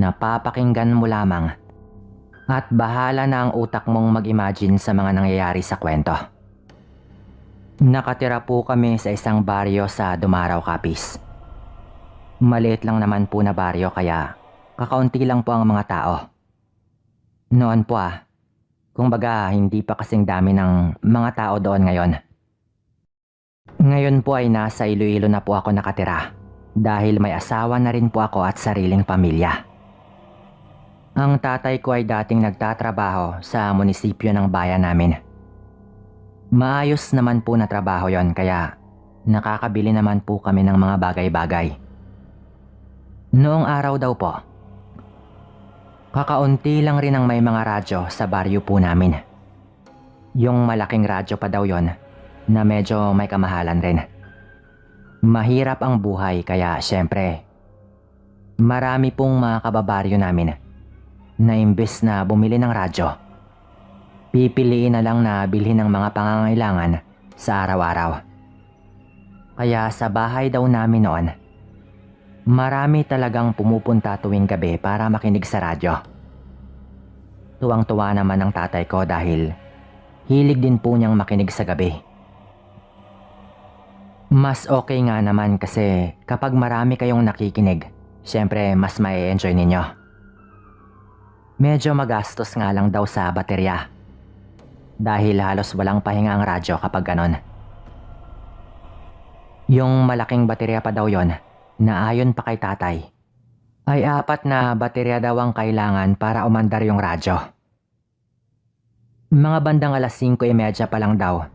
napapakinggan mo lamang at bahala na ang utak mong mag-imagine sa mga nangyayari sa kwento. Nakatira po kami sa isang baryo sa Dumaraw, Capiz. Maliit lang naman po na baryo kaya kakaunti lang po ang mga tao. Noon po kumbaga hindi pa kasing dami ng mga tao doon ngayon. Ngayon po ay nasa Iloilo na po ako nakatira dahil may asawa na rin po ako at sariling pamilya. Ang tatay ko ay dating nagtatrabaho sa munisipyo ng bayan namin. Maayos naman po na trabaho yon kaya nakakabili naman po kami ng mga bagay-bagay. Noong araw daw po, kakaunti lang rin ang may mga radyo sa baryo po namin. Yung malaking radyo pa daw yon na medyo may kamahalan rin. Mahirap ang buhay kaya syempre, marami pong mga kababaryo namin na imbes na bumili ng radyo, pipiliin na lang na bilhin ng mga pangangailangan sa araw-araw. Kaya sa bahay daw namin noon, marami talagang pumupunta tuwing gabi para makinig sa radyo. Tuwang-tuwa naman ang tatay ko dahil hilig din po niyang makinig sa gabi. Mas okay nga naman kasi kapag marami kayong nakikinig, syempre mas mai-enjoy ninyo. Medyo magastos nga lang daw sa baterya dahil halos walang pahinga ang radyo kapag ganon. Yung malaking baterya pa daw yon na ayon pa kay tatay ay 4 na baterya daw ang kailangan para umandar yung radyo. Mga bandang 5:30 pa lang daw,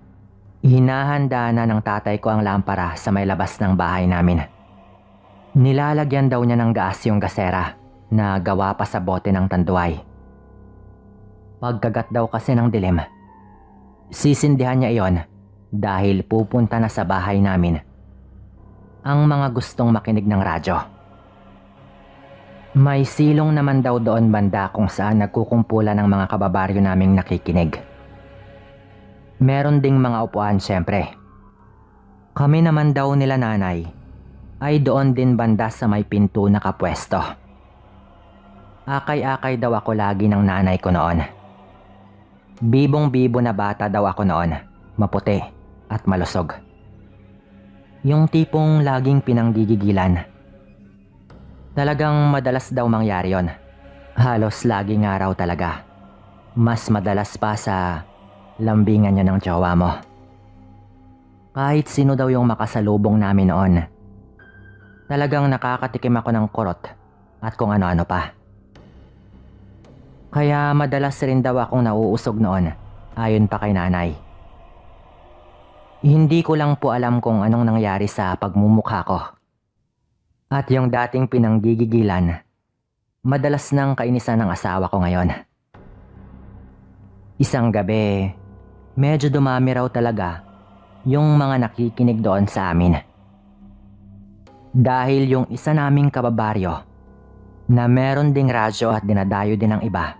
hinahanda na ng tatay ko ang lampara sa may labas ng bahay namin. Nilalagyan daw niya ng gas yung gasera na gawa pa sa bote ng tanduay. Pagkagat daw kasi ng dilim, sisindihan niya iyon dahil pupunta na sa bahay namin ang mga gustong makinig ng radyo. May silong naman daw doon banda kung saan nagkukumpulan ng mga kababaryo naming nakikinig. Meron ding mga upuan syempre. Kami naman daw nila nanay ay doon din banda sa may pinto nakapwesto. Akay-akay daw ako lagi ng nanay ko noon. Bibong-bibo na bata daw ako noon, maputi at malusog. Yung tipong laging pinanggigigilan. Talagang madalas daw mangyari yon. Halos laging araw talaga. Mas madalas pa sa lambingan niya ng jowa mo. Kahit sino daw yung makasalubong namin noon. Talagang nakakatikim ako ng kurot at kung ano-ano pa. Kaya madalas rin daw akong nauusog noon, ayon pa kay nanay. Hindi ko lang po alam kung anong nangyari sa pagmumukha ko. At yung dating pinanggigigilan, madalas nang kainisan ng asawa ko ngayon. Isang gabi, medyo dumami raw talaga yung mga nakikinig doon sa amin. Dahil yung isa naming kababaryo na meron ding radyo at dinadayo din ng iba,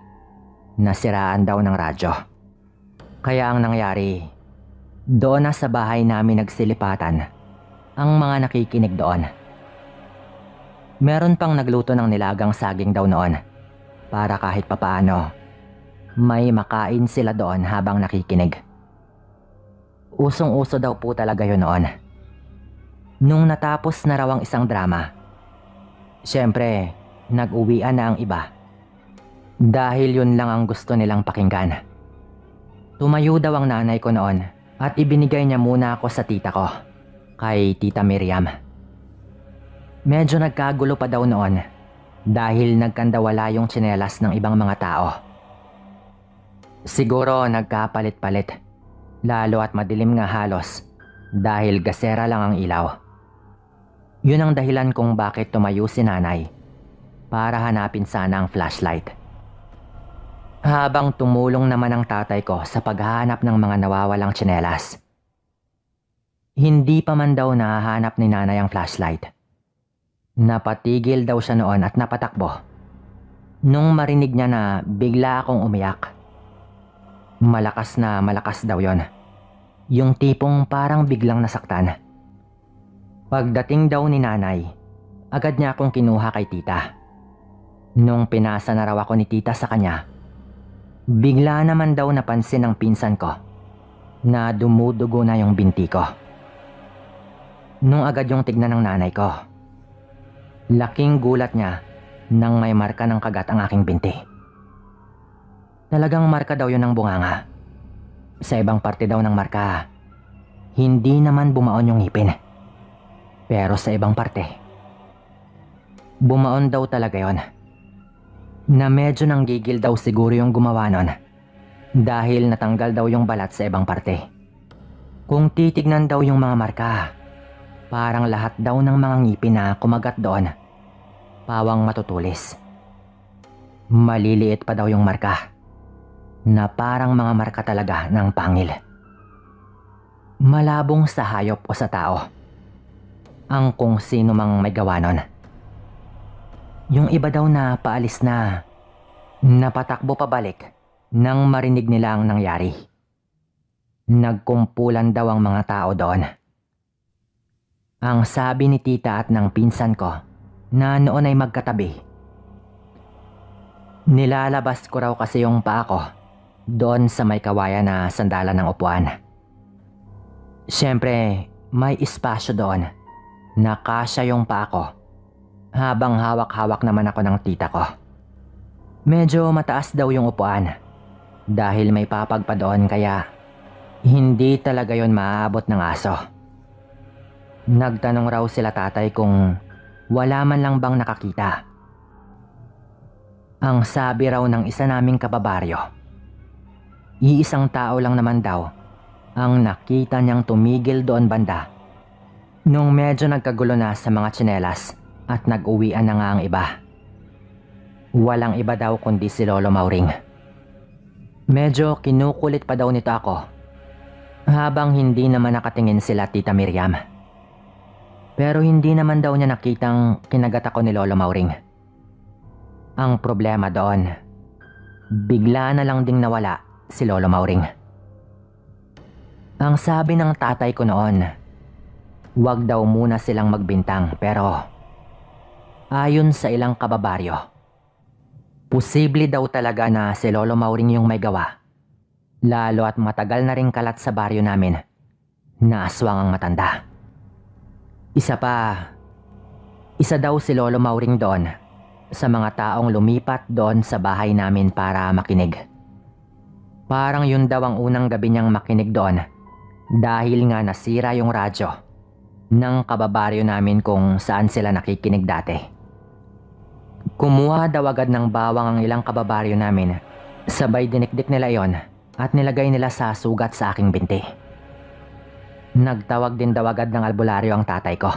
nasiraan daw ng radyo. Kaya ang nangyari, doon na sa bahay namin nagsilipatan ang mga nakikinig doon. Meron pang nagluto ng nilagang saging daw noon para kahit papaano may makain sila doon habang nakikinig. Usong-uso daw po talaga yun noon. Nung natapos na raw ang isang drama, syempre nag-uwian na ang iba. Dahil yun lang ang gusto nilang pakinggan. Tumayo daw ang nanay ko noon at ibinigay niya muna ako sa tita ko, kay Tita Miriam. Medyo nagkagulo pa daw noon dahil nagkandawala yung tsinelas ng ibang mga tao. Siguro nagkapalit-palit, lalo at madilim nga halos dahil gasera lang ang ilaw. Yun ang dahilan kung bakit tumayo si nanay para hanapin sana ang flashlight. Habang tumulong naman ang tatay ko sa paghahanap ng mga nawawalang tsinelas. Hindi pa man daw nahahanap ni nanay ang flashlight. Napatigil daw siya noon at napatakbo. Nung marinig niya na bigla akong umiyak. Malakas na malakas daw yon. Yung tipong parang biglang nasaktan. Pagdating daw ni nanay, agad niya akong kinuha kay tita. Nung pinasa na raw ako ni tita sa kanya, bigla naman daw napansin ng pinsan ko na dumudugo na yung binti ko. Nung agad yung tignan ng nanay ko, laking gulat niya nang may marka ng kagat ang aking binti. Talagang marka daw yun ng bunganga. Sa ibang parte daw ng marka, hindi naman bumaon yung ngipin. Pero sa ibang parte, bumaon daw talaga yon. Na medyo nanggigil daw siguro yung gumawa nun dahil natanggal daw yung balat sa ibang parte. Kung titignan daw yung mga marka, parang lahat daw ng mga ngipin na kumagat doon, pawang matutulis. Maliliit pa daw yung marka, na parang mga marka talaga ng pangil. Malabong sa hayop o sa tao, ang kung sino mang may gawa nun. Yung iba daw na paalis na, napatakbo pabalik nang marinig nila ang nangyari. Nagkumpulan daw ang mga tao doon. Ang sabi ni tita at ng pinsan ko na noon ay magkatabi. Nilalabas ko raw kasi yung paa ko doon sa may kawayan na sandalan ng upuan. Siyempre, may espasyo doon na kasya yung paa ko habang hawak-hawak naman ako ng tita ko. Medyo mataas daw yung upuan dahil may papag pa doon kaya hindi talaga yon maaabot ng aso. Nagtanong raw sila tatay kung wala man lang bang nakakita. Ang sabi raw ng isa naming kababaryo, iisang tao lang naman daw ang nakita niyang tumigil doon banda nung medyo nagkagulo na sa mga tsinelas at nag-uwian na nga ang iba. Walang iba daw kundi si Lolo Mauring. Medyo kinukulit pa daw nito ako habang hindi naman nakatingin sila Tita Miriam. Pero hindi naman daw niya nakitang kinagat ako ni Lolo Mauring. Ang problema doon, bigla na lang ding nawala si Lolo Mauring. Ang sabi ng tatay ko noon, huwag daw muna silang magbintang, pero ayon sa ilang kababaryo, posible daw talaga na si Lolo Mauring yung may gawa. Lalo at matagal na rin kalat sa baryo namin na aswang ang matanda. Isa daw si Lolo Mauring doon sa mga taong lumipat doon sa bahay namin para makinig. Parang yun daw ang unang gabi niyang makinig doon dahil nga nasira yung radyo ng kababaryo namin kung saan sila nakikinig dati. Kumuha daw agad ng bawang ang ilang kababaryo namin, sabay dinikdik nila yon at nilagay nila sa sugat sa aking binti. Nagtawag din daw agad ng albularyo ang tatay ko.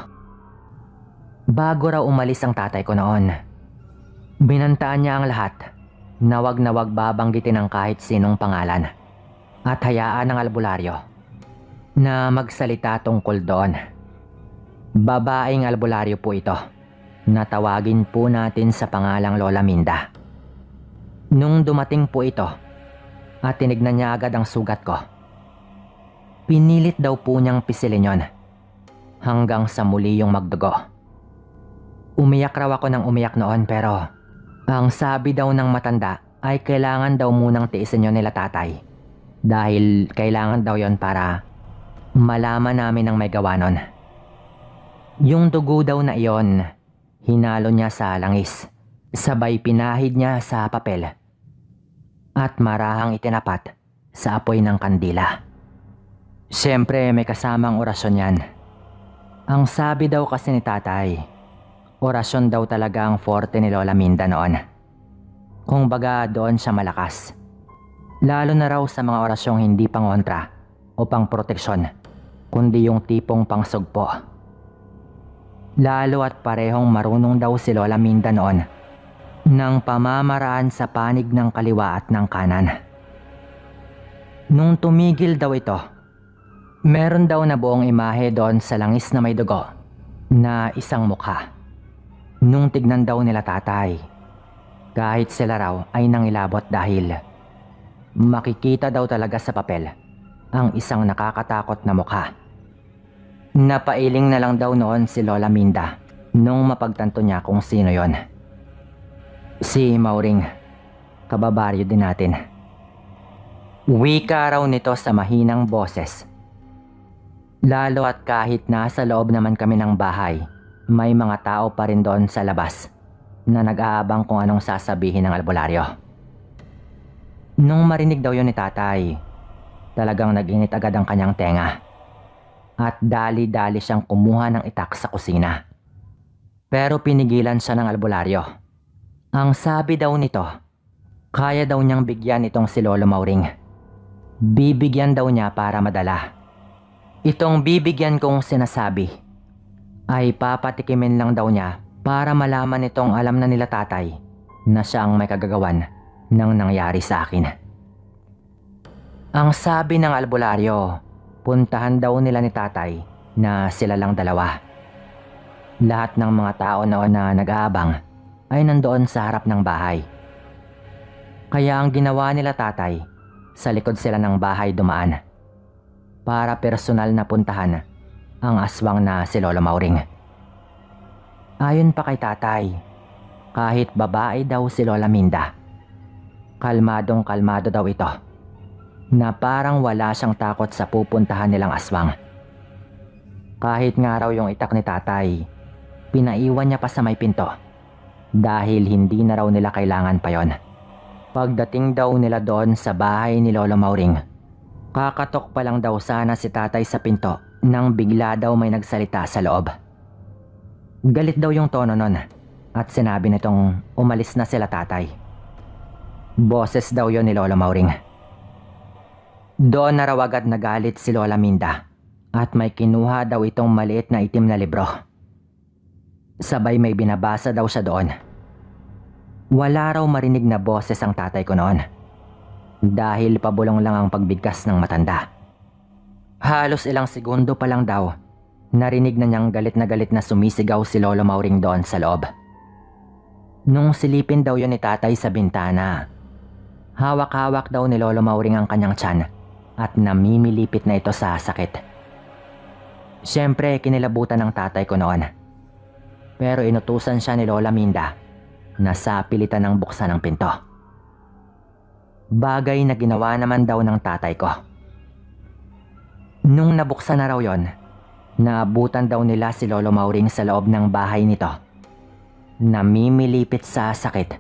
Bago raw umalis ang tatay ko noon, binantaan niya ang lahat na wag babanggitin ang kahit sinong pangalan at hayaan ng albularyo na magsalita tungkol doon. Babaeng albularyo po ito na tawagin po natin sa pangalang Lola Minda. Nung dumating po ito at tinignan niya agad ang sugat ko, pinilit daw po niyang pisilin yon hanggang sa muli yung magdugo. Umiyak raw ako ng umiyak noon, pero ang sabi daw ng matanda ay kailangan daw munang tiisin yun nila tatay dahil kailangan daw yon para malaman namin ang may gawa nun. Yung dugo daw na iyon, hinalo niya sa langis, sabay pinahid niya sa papel at marahang itinapat sa apoy ng kandila. Siyempre may kasamang orasyon yan. Ang sabi daw kasi ni tatay, orasyon daw talaga ang forte ni Lola Minda noon. Kung baga doon siya malakas. Lalo na raw sa mga orasyong hindi pangontra o pang proteksyon, kundi yung tipong pangsugpo. Lalo at parehong marunong daw si Lola Minda noon ng pamamaraan sa panig ng kaliwa at ng kanan. Nung tumigil daw ito, meron daw na buong imahe doon sa langis na may dugo na isang mukha. Nung tignan daw nila tatay, kahit sila raw ay nangilabot dahil makikita daw talaga sa papel ang isang nakakatakot na mukha. Napailing na lang daw noon si Lola Minda nung mapagtanto niya kung sino yon. Si Mauring, kababaryo din natin. Wika raw nito sa mahinang boses. Lalo at kahit nasa loob naman kami ng bahay, may mga tao pa rin doon sa labas na nag-aabang kung anong sasabihin ng albularyo. Nung marinig daw yun ni tatay, talagang nag-init agad ang kanyang tenga at dali-dali siyang kumuha ng itak sa kusina. Pero pinigilan siya ng albularyo. Ang sabi daw nito, kaya daw niyang bigyan itong si Lolo Mauring. Bibigyan daw niya para madala. Itong bibigyan kong sinasabi ay papatikimin lang daw niya para malaman nitong alam na nila tatay na siya ang may kagagawan ng nangyari sa akin. Ang sabi ng albularyo, puntahan daw nila ni tatay na sila lang dalawa. Lahat ng mga tao noon na nag-aabang ay nandoon sa harap ng bahay. Kaya ang ginawa nila tatay, sa likod sila ng bahay dumaan para personal na puntahan ang aswang na si Lolo Mauring. Ayon pa kay tatay, kahit babae daw si Lola Minda, kalmadong kalmado daw ito, na parang wala siyang takot sa pupuntahan nilang aswang. Kahit nga raw yung itak ni tatay, pinaiwan niya pa sa may pinto dahil hindi na raw nila kailangan pa yon. Pagdating daw nila doon sa bahay ni Lolo Mauring, kakatok pa lang daw sana si tatay sa pinto nang bigla daw may nagsalita sa loob. Galit daw yung tono nun at sinabi nitong umalis na sila tatay. Boses daw yon ni Lolo Mauring. Doon na raw agad nagalit si Lola Minda at may kinuha daw itong maliit na itim na libro. Sabay may binabasa daw siya doon. Wala raw marinig na boses ang tatay ko noon dahil pabulong lang ang pagbigkas ng matanda. Halos ilang segundo pa lang daw, narinig na niyang galit na sumisigaw si Lolo Mauring doon sa loob. Nung silipin daw yun ni tatay sa bintana, hawak-hawak daw ni Lolo Mauring ang kanyang tiyan at namimilipit na ito sa sakit. Siyempre, kinilabutan ng tatay ko noon. Pero inutusan siya ni Lola Minda na sa pilitan ng buksan ng pinto. Bagay na ginawa naman daw ng tatay ko. Nung nabuksan na raw yon, naabutan daw nila si Lolo Mauring sa loob ng bahay nito. Namimilipit sa sakit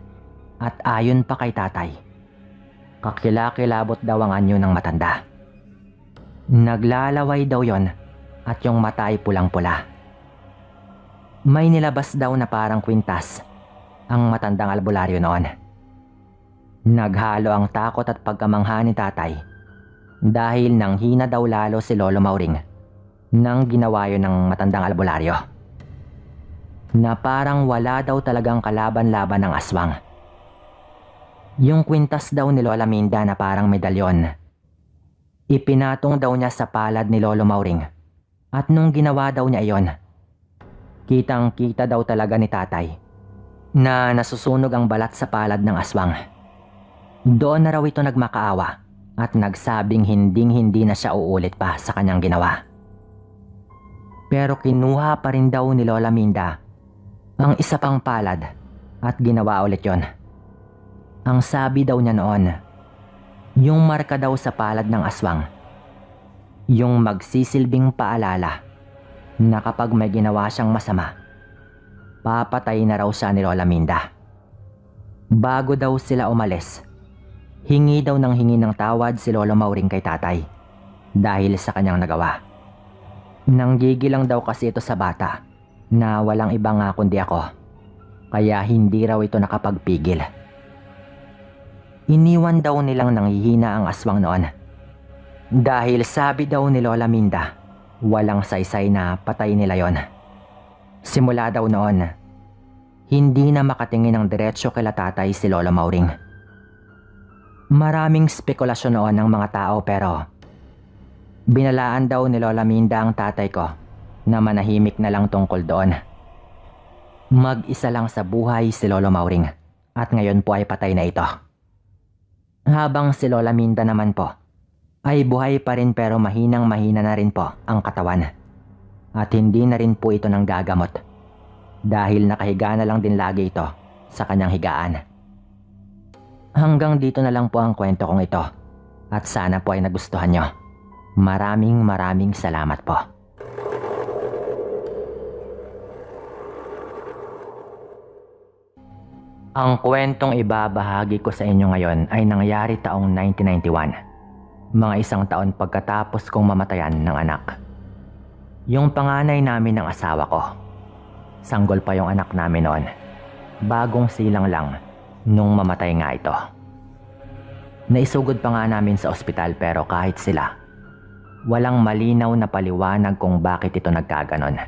at ayon pa kay tatay, kakilakilabot daw ang anyo ng matanda. Naglalaway daw yon at yung mata ay pulang-pula. May nilabas daw na parang kwintas ang matandang albularyo noon. Naghalo ang takot at pagkamangha ni tatay dahil nanghina daw lalo si Lolo Mauring nang ginawa yun ng matandang albularyo. Na parang wala daw talagang kalaban-laban ng aswang. Yung kwintas daw ni Lola Minda na parang medalyon, ipinatong daw niya sa palad ni Lolo Mauring. At nung ginawa daw niya iyon, kitang-kita daw talaga ni tatay na nasusunog ang balat sa palad ng aswang. Doon na raw ito nagmakaawa at nagsabing hinding-hindi na siya uulit pa sa kanyang ginawa. Pero kinuha pa rin daw ni Lola Minda ang isa pang palad at ginawa ulit yon. Ang sabi daw niya noon, yung marka daw sa palad ng aswang, yung magsisilbing paalala na kapag may ginawa siyang masama, papatay na raw siya ni Lola Minda. Bago daw sila umalis, hingi daw ng tawad si Lolo Mauring kay tatay dahil sa kanyang nagawa. Nanggigil lang daw kasi ito sa bata na walang iba nga kundi ako, kaya hindi raw ito nakapagpigil. Iniwan daw nilang nanghihina ang aswang noon dahil sabi daw ni Lola Minda, walang saysay na patay nila yon. Simula daw noon, hindi na makatingin ng diretsyo kay tatay si Lolo Mauring. Maraming spekulasyon noon ng mga tao pero binalaan daw ni Lola Minda ang tatay ko na manahimik na lang tungkol doon. Mag-isa lang sa buhay si Lolo Mauring at ngayon po ay patay na ito. Habang si Lola Minda naman po ay buhay pa rin pero mahinang-mahina na rin po ang katawan. At hindi na rin po ito nang gagamot dahil nakahiga na lang din lagi ito sa kanyang higaan. Hanggang dito na lang po ang kwento kong ito at sana po ay nagustuhan nyo. Maraming salamat po. Ang kwentong ibabahagi ko sa inyo ngayon ay nangyari taong 1991. Mga isang taon pagkatapos kong mamatayan ng anak. Yung panganay namin ng asawa ko. Sanggol pa yung anak namin noon. Bagong silang lang nung mamatay nga ito. Naisugod pa nga namin sa ospital pero kahit sila, walang malinaw na paliwanag kung bakit ito nagkaganon.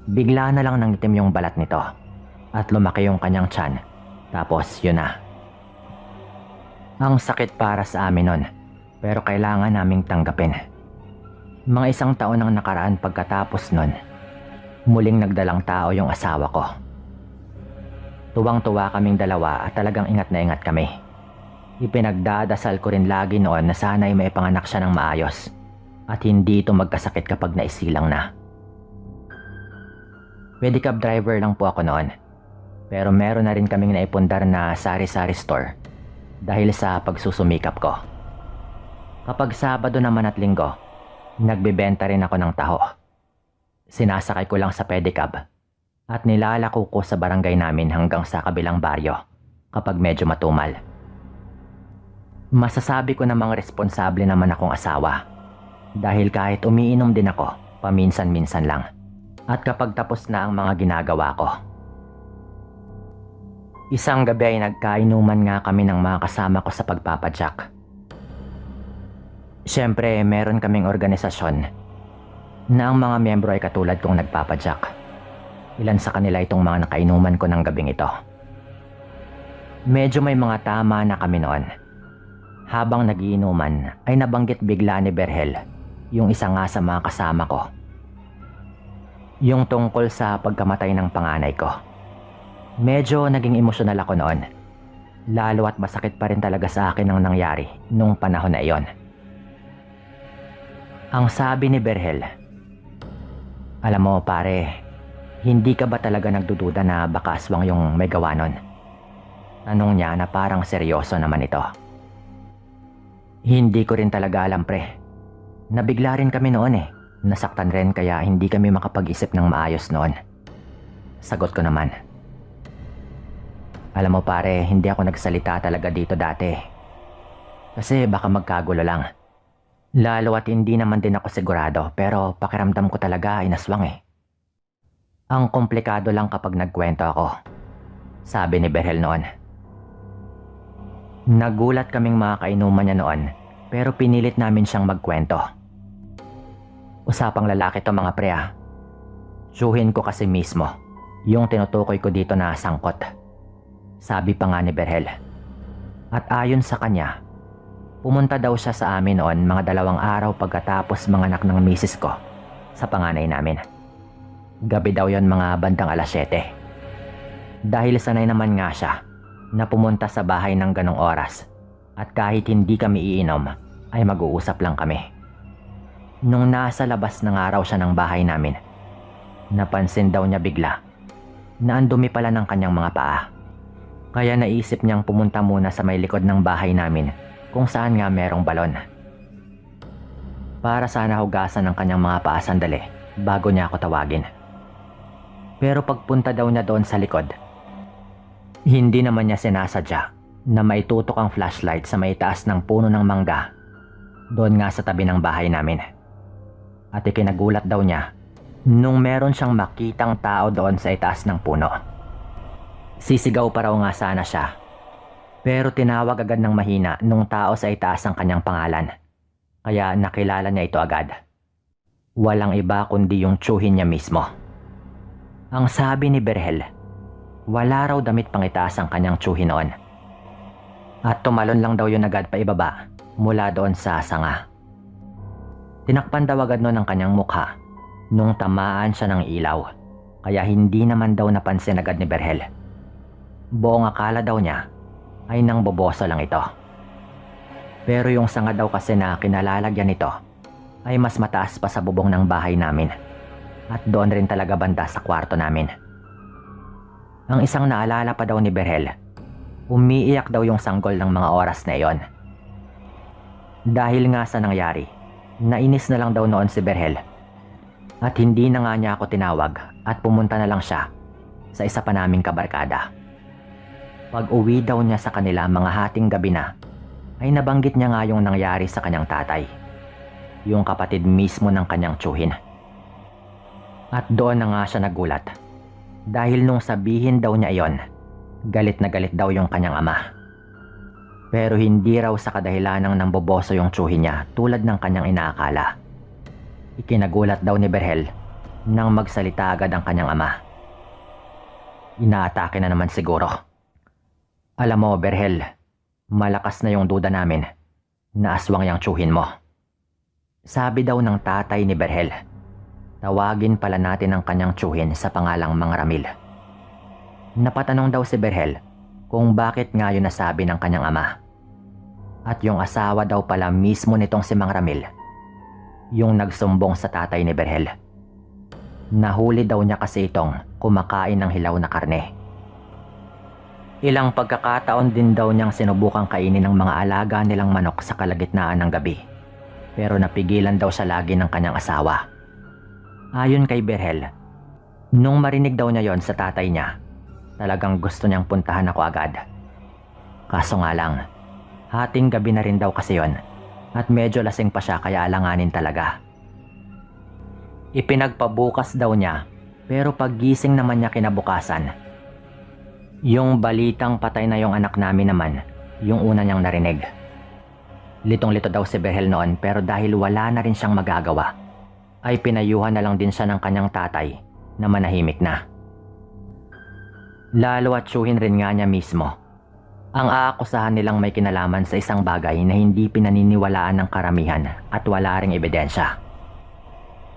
Bigla na lang nangitim yung balat nito at lumaki yung kanyang tiyan. Tapos yun na. Ang sakit para sa amin nun pero kailangan naming tanggapin. Mga isang taon ang nakaraan pagkatapos nun, muling nagdalang tao yung asawa ko. Tuwang-tuwa kaming dalawa at talagang ingat na ingat kami. Ipinagdadasal ko rin lagi noon na sana'y maipanganak siya ng maayos at hindi ito magkasakit kapag naisilang na. Pedicab driver lang po ako noon. Pero meron na rin kaming naipundar na sari-sari store dahil sa pagsusumikap ko. Kapag Sabado naman at Linggo, nagbebenta rin ako ng taho. Sinasakay ko lang sa pedicab at nilalako ko sa barangay namin hanggang sa kabilang baryo kapag medyo matumal. Masasabi ko namang responsable naman akong asawa dahil kahit umiinom din ako paminsan-minsan lang at kapag tapos na ang mga ginagawa ko. Isang gabi ay nagkainuman nga kami ng mga kasama ko sa pagpapadyak. Siyempre, meron kaming organisasyon na ang mga miyembro ay katulad kong nagpapadyak. Ilan sa kanila itong mga nakainuman ko ng gabing ito. Medyo may mga tama na kami noon. Habang nagiinuman ay nabanggit bigla ni Berhel, yung isa nga sa mga kasama ko, yung tungkol sa pagkamatay ng panganay ko. Medyo naging emosyonal ako noon. Lalo at masakit pa rin talaga sa akin ang nangyari nung panahon na iyon. Ang sabi ni Berhel, "Alam mo pare, hindi ka ba talaga nagdududa na baka aswang yung may gawa nun?" Tanong niya na parang seryoso naman ito. Hindi ko rin talaga alam pre. Nabigla rin kami noon eh. Nasaktan rin kaya hindi kami makapag-isip ng maayos noon. Sagot ko naman. Alam mo pare, hindi ako nagsalita talaga dito dati. Kasi baka magkagulo lang. Lalo at hindi naman din ako sigurado pero pakiramdam ko talaga ay naswang eh. Ang komplikado lang kapag nagkwento ako. Sabi ni Berhel noon. Nagulat kaming mga kainuman niya noon pero pinilit namin siyang magkwento. Usapang lalaki to mga pre ah. Tsuhin ko kasi mismo yung tinutukoy ko dito na sangkot. Sabi pa nga ni Berhel. At ayon sa kanya, pumunta daw siya sa amin noon mga 2 araw pagkatapos manganak ng misis ko sa panganay namin. Gabi daw yon mga bandang 7:00. Dahil sanay naman nga siya na pumunta sa bahay ng ganong oras at kahit hindi kami iinom ay mag-uusap lang kami. Nung nasa labas ng araw siya ng bahay namin, napansin daw niya bigla na ang dumi pala ng kanyang mga paa. Kaya naisip niyang pumunta muna sa may likod ng bahay namin kung saan nga merong balon. Para sana hugasan ng kanyang mga paa sandali bago niya ako tawagin. Pero pagpunta daw niya doon sa likod, hindi naman niya sinasadya na maitutok ang flashlight sa may taas ng puno ng mangga doon nga sa tabi ng bahay namin. At ikinagulat daw niya nung meron siyang makitang tao doon sa itaas ng puno. Sisigaw pa raw nga sana siya. Pero tinawag agad ng mahina nung tao sa itaas ang kanyang pangalan. Kaya nakilala niya ito agad. Walang iba kundi yung tsuhin niya mismo. Ang sabi ni Berhel, wala raw damit pang itaas ang kanyang tsuhin noon. At tumalon lang daw yun agad pa ibaba mula doon sa sanga. Tinakpan daw agad noon ang kanyang mukha nung tamaan siya ng ilaw. Kaya hindi naman daw napansin agad ni Berhel. Buong akala daw niya ay nang boboso lang ito. Pero yung sanga daw kasi na kinalalagyan nito ay mas mataas pa sa bubong ng bahay namin at doon rin talaga banda sa kwarto namin. Ang isang naalala pa daw ni Berhel, umiiyak daw yung sanggol ng mga oras na iyon. Dahil nga sa nangyari, nainis na lang daw noon si Berhel at hindi na nga niya ako tinawag at pumunta na lang siya sa isa pa naming kabarkada. Pag uwi daw niya sa kanila mga hating gabi na, ay nabanggit niya nga yung nangyari sa kanyang tatay, yung kapatid mismo ng kanyang tsuhin. At doon na nga siya nagulat, dahil nung sabihin daw niya iyon, galit na galit daw yung kanyang ama. Pero hindi raw sa kadahilanang nang boboso yung tsuhin niya tulad ng kanyang inaakala. Ikinagulat daw ni Berhel nang magsalita agad ang kanyang ama. Inaatake na naman siguro. Alam mo, Berhel, malakas na yung duda namin na aswang yung tsuhin mo. Sabi daw ng tatay ni Berhel, tawagin pala natin ang kanyang tsuhin sa pangalang Mang Ramil. Napatanong daw si Berhel kung bakit nga yun nasabi ng kanyang ama. At yung asawa daw pala mismo nitong si Mang Ramil, yung nagsumbong sa tatay ni Berhel. Nahuli daw niya kasi itong kumakain ng hilaw na karne. Ilang pagkakataon din daw niyang sinubukang kainin ng mga alaga nilang manok sa kalagitnaan ng gabi. Pero napigilan daw siya lagi ng kanyang asawa. Ayon kay Berhel, nung marinig daw niya yon sa tatay niya, talagang gusto niyang puntahan ako agad. Kaso nga lang, hating gabi na rin daw kasi yon at medyo lasing pa siya kaya alanganin talaga. Ipinagpabukas daw niya pero paggising naman niya kinabukasan, yung balitang patay na yung anak namin naman, yung una niyang narinig. Litong-lito daw si Berhel noon pero dahil wala na rin siyang magagawa, ay pinayuhan na lang din siya ng kanyang tatay na manahimik na. Lalo at tsuhin rin nga niya mismo. Ang aakusahan nilang may kinalaman sa isang bagay na hindi pinaniniwalaan ng karamihan at wala ring ebidensya.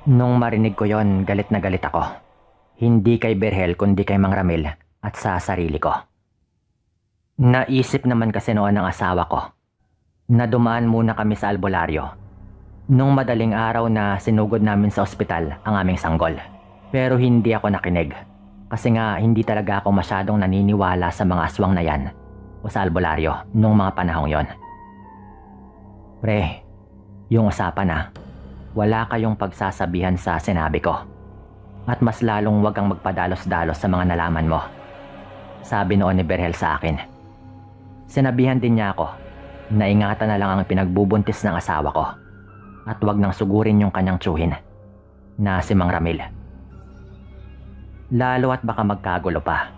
Nung marinig ko yon, galit na galit ako. Hindi kay Berhel kundi kay Mang Ramil at sa sarili ko. Naisip naman kasi noon ng asawa ko na dumaan muna kami sa albularyo Nung madaling araw na sinugod namin sa ospital ang aming sanggol. Pero hindi ako nakinig. Kasi nga hindi talaga ako masyadong naniniwala sa mga aswang na yan o sa albularyo nung mga panahong yon. Pre, yung usapan na, wala kayong pagsasabihan sa sinabi ko. At mas lalong wag kang magpadalos-dalos sa mga nalaman mo. Sabi noon ni Berhel sa akin. Sinabihan din niya ako na ingatan na lang ang pinagbubuntis ng asawa ko. At wag nang sugurin yung kanyang tsuhin na si Mang Ramil. Lalo at baka magkagulo pa.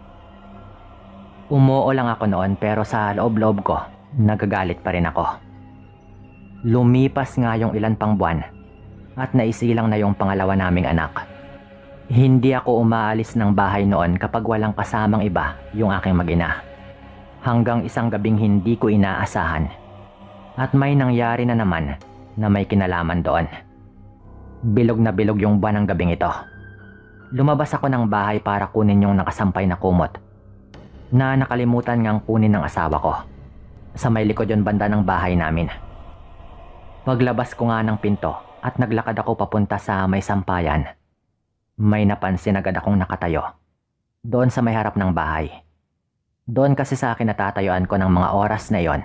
Umuo lang ako noon pero sa loob-loob ko, nagagalit pa rin ako. Lumipas nga yung ilan pang buwan at naisilang na yung pangalawa naming anak. Hindi ako umaalis ng bahay noon kapag walang kasamang iba yung aking mag-ina. Hanggang isang gabing hindi ko inaasahan. At may nangyari na naman na may kinalaman doon. Bilog na bilog yung buwan ng gabing ito. Lumabas ako ng bahay para kunin yung nakasampay na kumot na nakalimutan ngang kunin ng asawa ko. Sa may likod yon banda ng bahay namin. Paglabas ko nga ng pinto at naglakad ako papunta sa may sampayan, may napansin agad akong nakatayo doon sa may harap ng bahay. Doon kasi sa akin natatayuan ko ng mga oras na yon.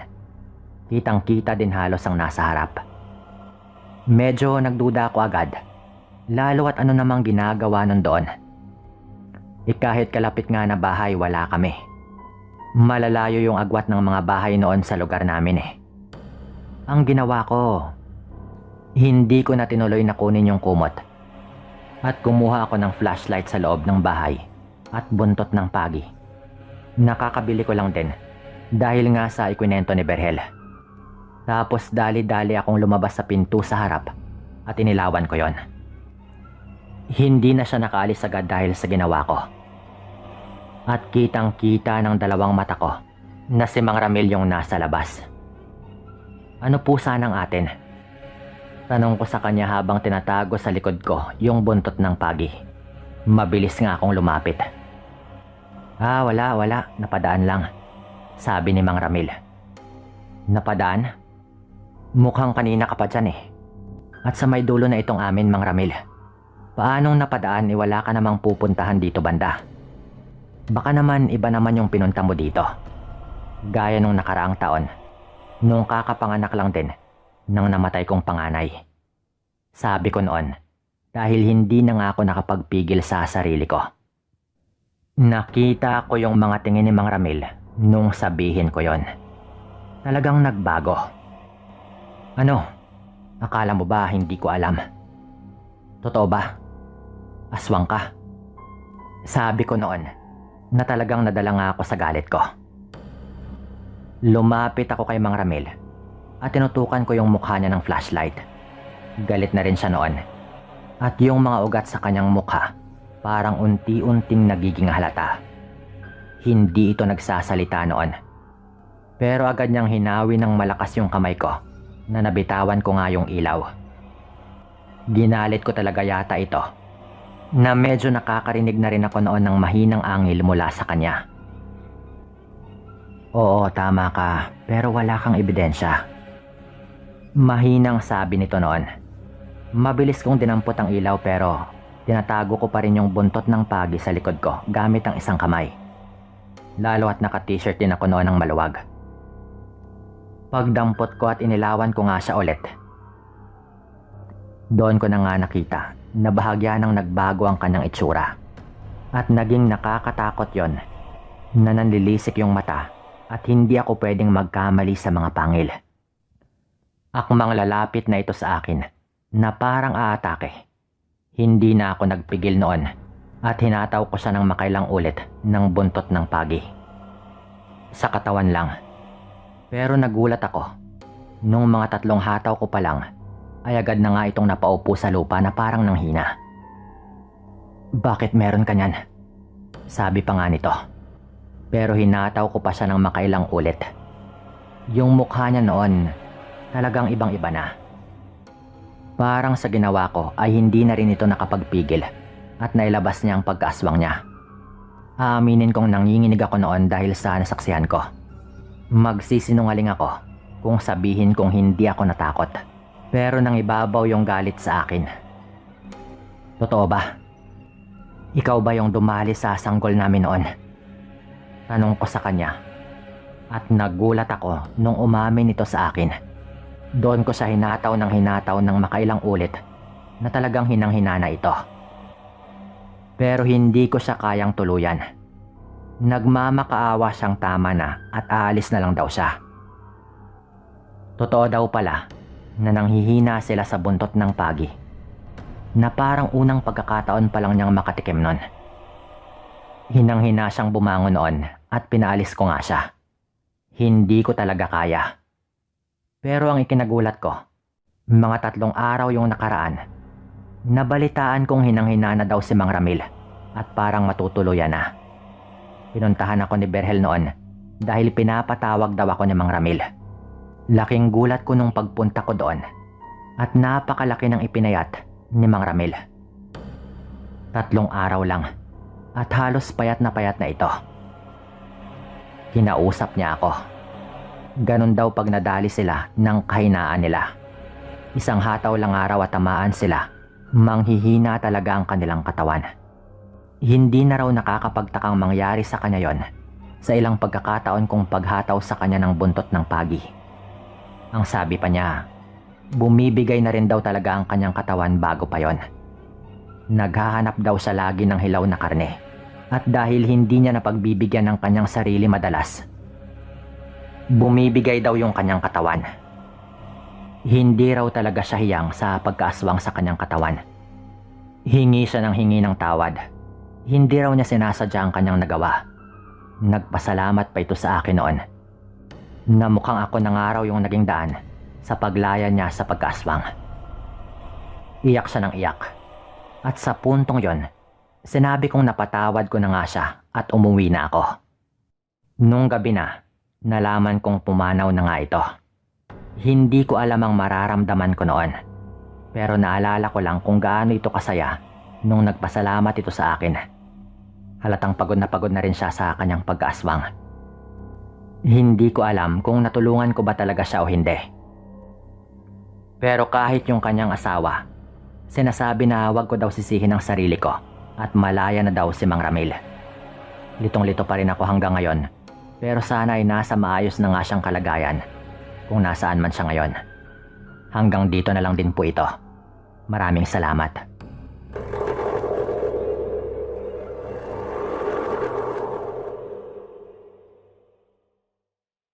Kitang kita din halos ang nasa harap. Medyo nagduda ako agad, lalo at ano namang ginagawa nun doon. Kahit kalapit nga na bahay, wala kami. Malalayo yung agwat ng mga bahay noon sa lugar namin Ang ginawa ko, hindi ko na tinuloy na kunin yung kumot. At kumuha ako ng flashlight sa loob ng bahay at buntot ng pagi. Nakakabili ko lang din dahil nga sa ikwinento ni Berhel. Tapos dali-dali akong lumabas sa pinto sa harap at inilawan ko yon. Hindi na siya nakaalis agad dahil sa ginawa ko. At kitang-kita ng dalawang mata ko na si Mang Ramil yung nasa labas. Ano po sanang atin? Tanong ko sa kanya habang tinatago sa likod ko yung buntot ng pagi. Mabilis nga akong lumapit. Wala, napadaan lang. Sabi ni Mang Ramil. Napadaan? Mukhang kanina ka pa dyan At sa may dulo na itong amin, Mang Ramil. Paanong napadaan wala ka namang pupuntahan dito banda? Baka naman iba naman yung pinunta mo dito. Gaya nung nakaraang taon, nung kakapanganak lang din nang namatay kong panganay. Sabi ko noon, dahil hindi na nga ako nakapagpigil sa sarili ko. Nakita ko yung mga tingin ni Mang Ramil nung sabihin ko yon. Talagang nagbago. Ano? Akala mo ba hindi ko alam? Totoo ba? Aswang ka? Sabi ko noon na talagang nadala nga ako sa galit ko. Lumapit ako kay Mang Ramil at tinutukan ko yung mukha niya ng flashlight. Galit na rin siya noon. At yung mga ugat sa kanyang mukha parang unti-unting nagiging halata. Hindi ito nagsasalita noon. Pero agad niyang hinawi ng malakas yung kamay ko na nabitawan ko nga yung ilaw. Ginalit ko talaga yata ito na medyo nakakarinig na rin ako noon ng mahinang angil mula sa kanya. Oo, tama ka, pero wala kang ebidensya. Mahinang sabi nito noon. Mabilis kong dinampot ang ilaw pero tinatago ko pa rin yung buntot ng pagi sa likod ko gamit ang isang kamay. Lalo at naka-t-shirt din ako noon ng maluwag. Pagdampot ko at inilawan ko nga siya ulit. Doon ko na nga nakita na bahagya nang nagbago ang kanyang itsura. At naging nakakatakot yon na nanlilisik yung mata at hindi ako pwedeng magkamali sa mga pangil. Akmang lalapit na ito sa akin na parang aatake. Hindi na ako nagpigil noon at hinataw ko siya ng makailang ulit ng buntot ng pagi. Sa katawan lang. Pero nagulat ako. Nung mga 3 hataw ko pa lang, ay agad na nga itong napaupo sa lupa na parang nanghina. Bakit meron ka niyan? Sabi pa nga nito. Pero hinataw ko pa siya ng makailang ulit. Yung mukha niya noon, talagang ibang-iba na. Parang sa ginawa ko ay hindi na rin ito nakapagpigil at nailabas niya ang pagkaaswang niya. Aaminin kong nanginginig ako noon dahil sa nasaksihan ko. Magsisinungaling ako kung sabihin kong hindi ako natakot. Pero nang ibabaw yung galit sa akin. Totoo ba? Ikaw ba yung dumali sa sanggol namin noon? Tanong ko sa kanya. At nagulat ako nung umamin ito sa akin. Doon ko siya hinataw ng makailang ulit na talagang hinang-hina na ito. Pero hindi ko siya kayang tuluyan. Nagmamakaawa siyang tama na at aalis na lang daw siya. Totoo daw pala na nanghihina sila sa buntot ng pagi, na parang unang pagkakataon pa lang niyang makatikim nun. Hinang-hina siyang bumangon noon at pinaalis ko nga siya. Hindi ko talaga kaya. Pero ang ikinagulat ko, mga 3 araw yung nakaraan, nabalitaan kong hinang-hina na daw si Mang Ramil at parang matutuluyan na. Pinuntahan ako ni Berhel noon dahil pinapatawag daw ako ni Mang Ramil. Laking gulat ko nung pagpunta ko doon at napakalaki ng ipinayat ni Mang Ramil. 3 araw lang at halos payat na ito. Kinausap niya ako. Ganon daw pag nadali sila ng kahinaan nila. Isang hataw lang araw at tamaan sila, manghihina talaga ang kanilang katawan. Hindi na raw nakakapagtakang mangyari sa kanya yon sa ilang pagkakataon kong paghataw sa kanya ng buntot ng pagi. Ang sabi pa niya, bumibigay na rin daw talaga ang kanyang katawan bago pa yon. Naghahanap daw siya lagi ng hilaw na karne at dahil hindi niya napagbibigyan ng kanyang sarili madalas, bumibigay daw yung kanyang katawan. Hindi raw talaga siya hiyang sa pagkaaswang sa kanyang katawan. Hingi siya ng hingi ng tawad. Hindi raw niya sinasadya ang kanyang nagawa. Nagpasalamat pa ito sa akin noon na mukhang ako na nga raw yung naging daan sa paglaya niya sa pagkaaswang. Iyak siya ng iyak. At sa puntong yon, sinabi kong napatawad ko na nga siya at umuwi na ako. Nung gabi na, nalaman kong pumanaw na nga ito. Hindi ko alam ang mararamdaman ko noon. Pero naalala ko lang kung gaano ito kasaya nung nagpasalamat ito sa akin. Halatang pagod na rin siya sa kanyang pag-aswang. Hindi ko alam kung natulungan ko ba talaga siya o hindi. Pero kahit yung kanyang asawa, sinasabi na wag ko daw sisihin ang sarili ko at malaya na daw si Mang Ramil. Litong-lito pa rin ako hanggang ngayon. Pero sana ay nasa maayos na nga siyang kalagayan kung nasaan man siya ngayon. Hanggang dito na lang din po ito. Maraming salamat.